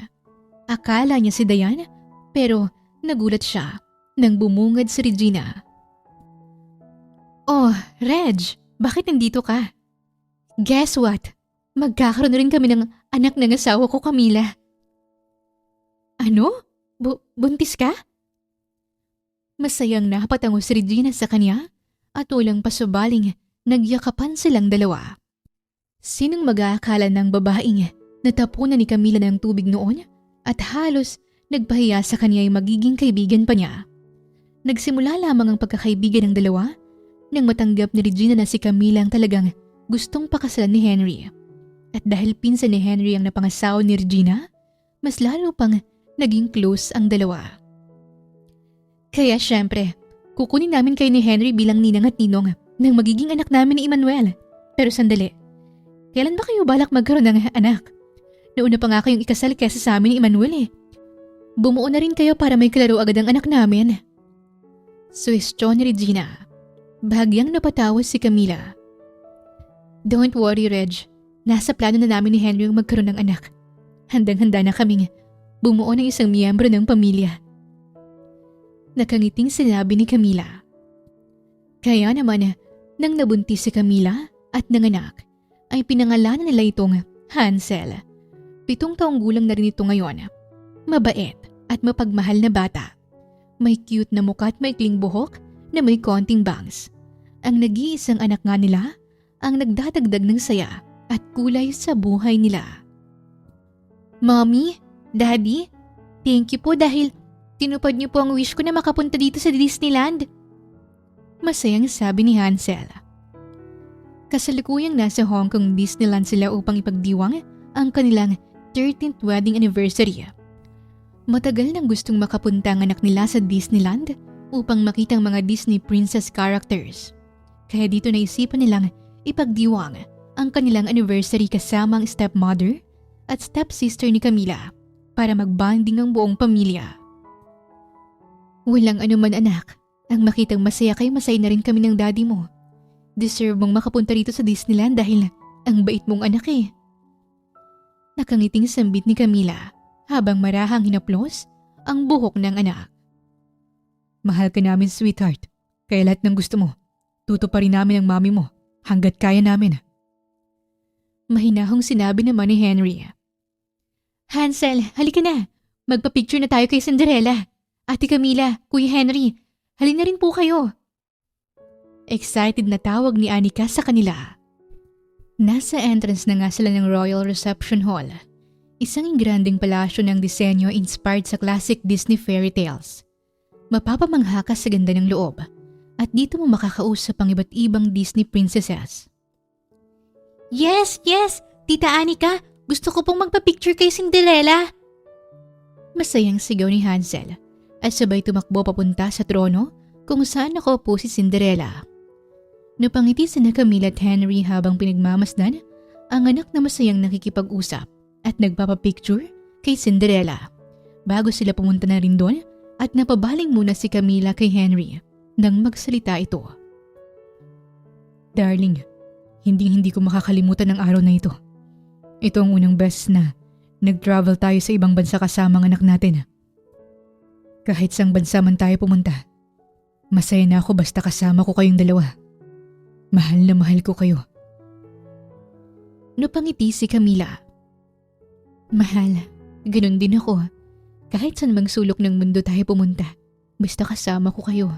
Akala niya si Diane pero nagulat siya nang bumungad si Regina. Oh, Reg, bakit nandito ka? Guess what? Magkakaroon na rin kami ng anak ng asawa ko, Camila. Ano? Buntis ka? Masayang napatango si Regina sa kanya at walang pasubaling nagyakapan silang dalawa. Sinong mag-aakala ng babaeng natapunan ni Camila ng tubig noon at halos nagpahiya sa kanya ay magiging kaibigan pa niya. Nagsimula lamang ang pagkakaibigan ng dalawa nang matanggap ni Regina na si Camila ang talagang gustong pakasalan ni Henry. At dahil pinsan ni Henry ang napangasawa ni Regina, mas lalo pang naging close ang dalawa. Kaya syempre, kukunin namin kayo ni Henry bilang ninang at ninong ng magiging anak namin ni Emmanuel. Pero sandali, kailan ba kayo balak magkaroon ng anak? Nauna pa nga kayong ikasal kesa sa amin ni Emmanuel eh. Bumuo na rin kayo para may klaro agad ang anak namin. Suwestyon ni Regina. Bahagyang napatawa si Camila. Don't worry, Reg. Nasa plano na namin ni Henry ang magkaroon ng anak. Handang-handa na kaming bumuo ng isang miyembro ng pamilya. Nakangiting sinabi ni Camila. Kaya naman, nang nabuntis si Camila at nanganak, ay pinangalanan nila itong Hansel. 7 taong gulang na rin ito ngayon. Mabait at mapagmahal na bata. May cute na mukha at maikling buhok na may konting bangs. Ang nag-iisang anak nga nila ang nagdadagdag ng saya at kulay sa buhay nila. Mommy, Daddy, thank you po dahil tinupad niyo po ang wish ko na makapunta dito sa Disneyland. Masayang sabi ni Hansel. Kasalukuyang nasa Hong Kong Disneyland sila upang ipagdiwang ang kanilang 13th wedding anniversary. Matagal nang gustong makapunta ang anak nila sa Disneyland upang makita ang mga Disney princess characters. Kaya dito naisipan nilang ipagdiwang ang kanilang anniversary kasama ang stepmother at stepsister ni Camila para magbanding ang buong pamilya. Walang anuman anak, ang makitang masaya kayo masaya na rin kami ng daddy mo. Deserve mong makapunta rito sa Disneyland dahil ang bait mong anak eh. Nakangiting sambit ni Camila habang marahang hinaplos ang buhok ng anak. Mahal ka namin, sweetheart. Kaya lahat ng gusto mo, tutuparin namin ang mami mo hanggat kaya namin. Mahinahong sinabi naman ni Henry. Hansel, halika na. Magpa-picture na tayo kay Cinderella. Ate Camila, Kuya Henry, halina rin po kayo. Excited na tawag ni Anika sa kanila. Nasa entrance na nga sila ng Royal Reception Hall. Isang ingranding palasyo ng disenyo inspired sa classic Disney fairy tales. Mapapamangha ka sa ganda ng loob at dito mo makakausap ang iba't ibang Disney princesses. Yes! Tita Anika, gusto ko pong magpa-picture kay Cinderella. Masayang sigaw ni Hansel at sabay tumakbo papunta sa trono kung saan nakaupo si Cinderella. Napangiti sina Camilla at Henry habang pinagmamasdan ang anak na masayang nakikipag-usap at nagpapapicture kay Cinderella. Bago sila pumunta na rin doon at napabaling muna si Camilla kay Henry nang magsalita ito. Darling, hindi ko makakalimutan ang araw na ito. Ito ang unang beses na nag-travel tayo sa ibang bansa kasama ang anak natin. Kahit sang bansa man tayo pumunta, masaya na ako basta kasama ko kayong dalawa. Mahal na mahal ko kayo. Napangiti si Camilla. Mahal, ganun din ako. Kahit saan mang sulok ng mundo tayo pumunta, basta kasama ko kayo.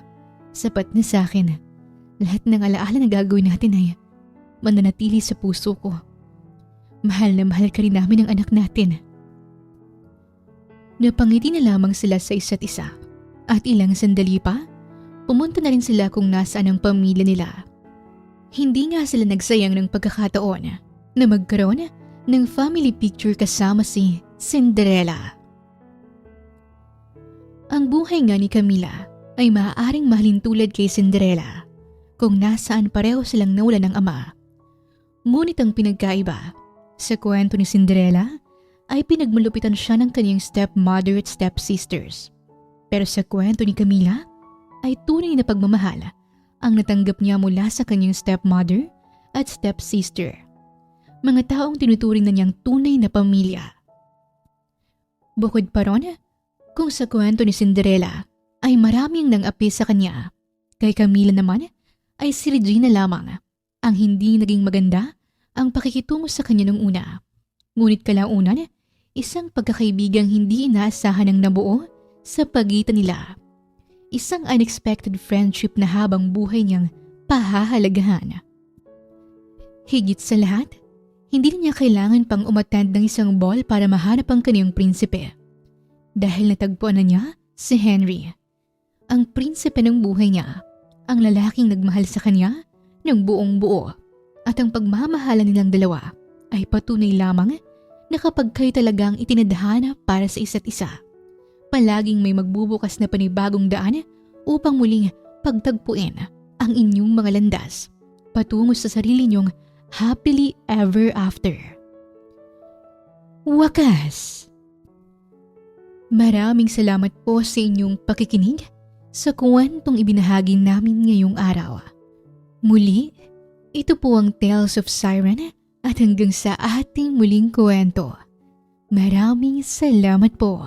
Sapat na sa akin. Lahat ng alaala na gagawin natin ay mananatili sa puso ko. Mahal na mahal ka rin namin ang anak natin. Napangiti na lamang sila sa isa't isa. At ilang sandali pa, pumunta na rin sila kung nasaan ang pamilya nila. Hindi nga sila nagsayang ng pagkakataon na magkaroon ng family picture kasama si Cinderella. Ang buhay nga ni Camilla ay maaaring mahalin tulad kay Cinderella kung nasaan pareho silang nawalan ng ama. Ngunit ang pinagkaiba sa kwento ni Cinderella ay pinagmalupitan siya ng kanyang stepmother at stepsisters. Pero sa kwento ni Camilla ay tunay na pagmamahal ang natanggap niya mula sa kanyang stepmother at stepsister. Mga taong tinuturing na niyang tunay na pamilya. Bukod pa ron, kung sa kwento ni Cinderella ay maraming nang api sa kanya, kay Camilla naman ay si Regina lamang ang hindi naging maganda ang pakikitungo sa kanya nung una. Ngunit kalaunan, isang pagkakaibigang hindi inaasahan ang nabuo sa pagitan nila. Isang unexpected friendship na habang buhay niyang pahahalagahan. Higit sa lahat, hindi niya kailangan pang umattend ng isang ball para mahanap ang kanyang prinsipe. Dahil natagpuan na niya si Henry, ang prinsipe ng buhay niya, ang lalaking nagmahal sa kanya ng buong buo. At ang pagmamahalan nilang dalawa ay patunay lamang na kapag kayo talagang itinadhana para sa isa't isa, palaging may magbubukas na panibagong daan upang muling pagtagpuin ang inyong mga landas patungo sa sarili niyong happily ever after. Wakas! Maraming salamat po sa inyong pakikinig sa kwentong ibinahagi namin ngayong araw. Muli, ito po ang Tales of Siren at hanggang sa ating muling kwento. Maraming salamat po.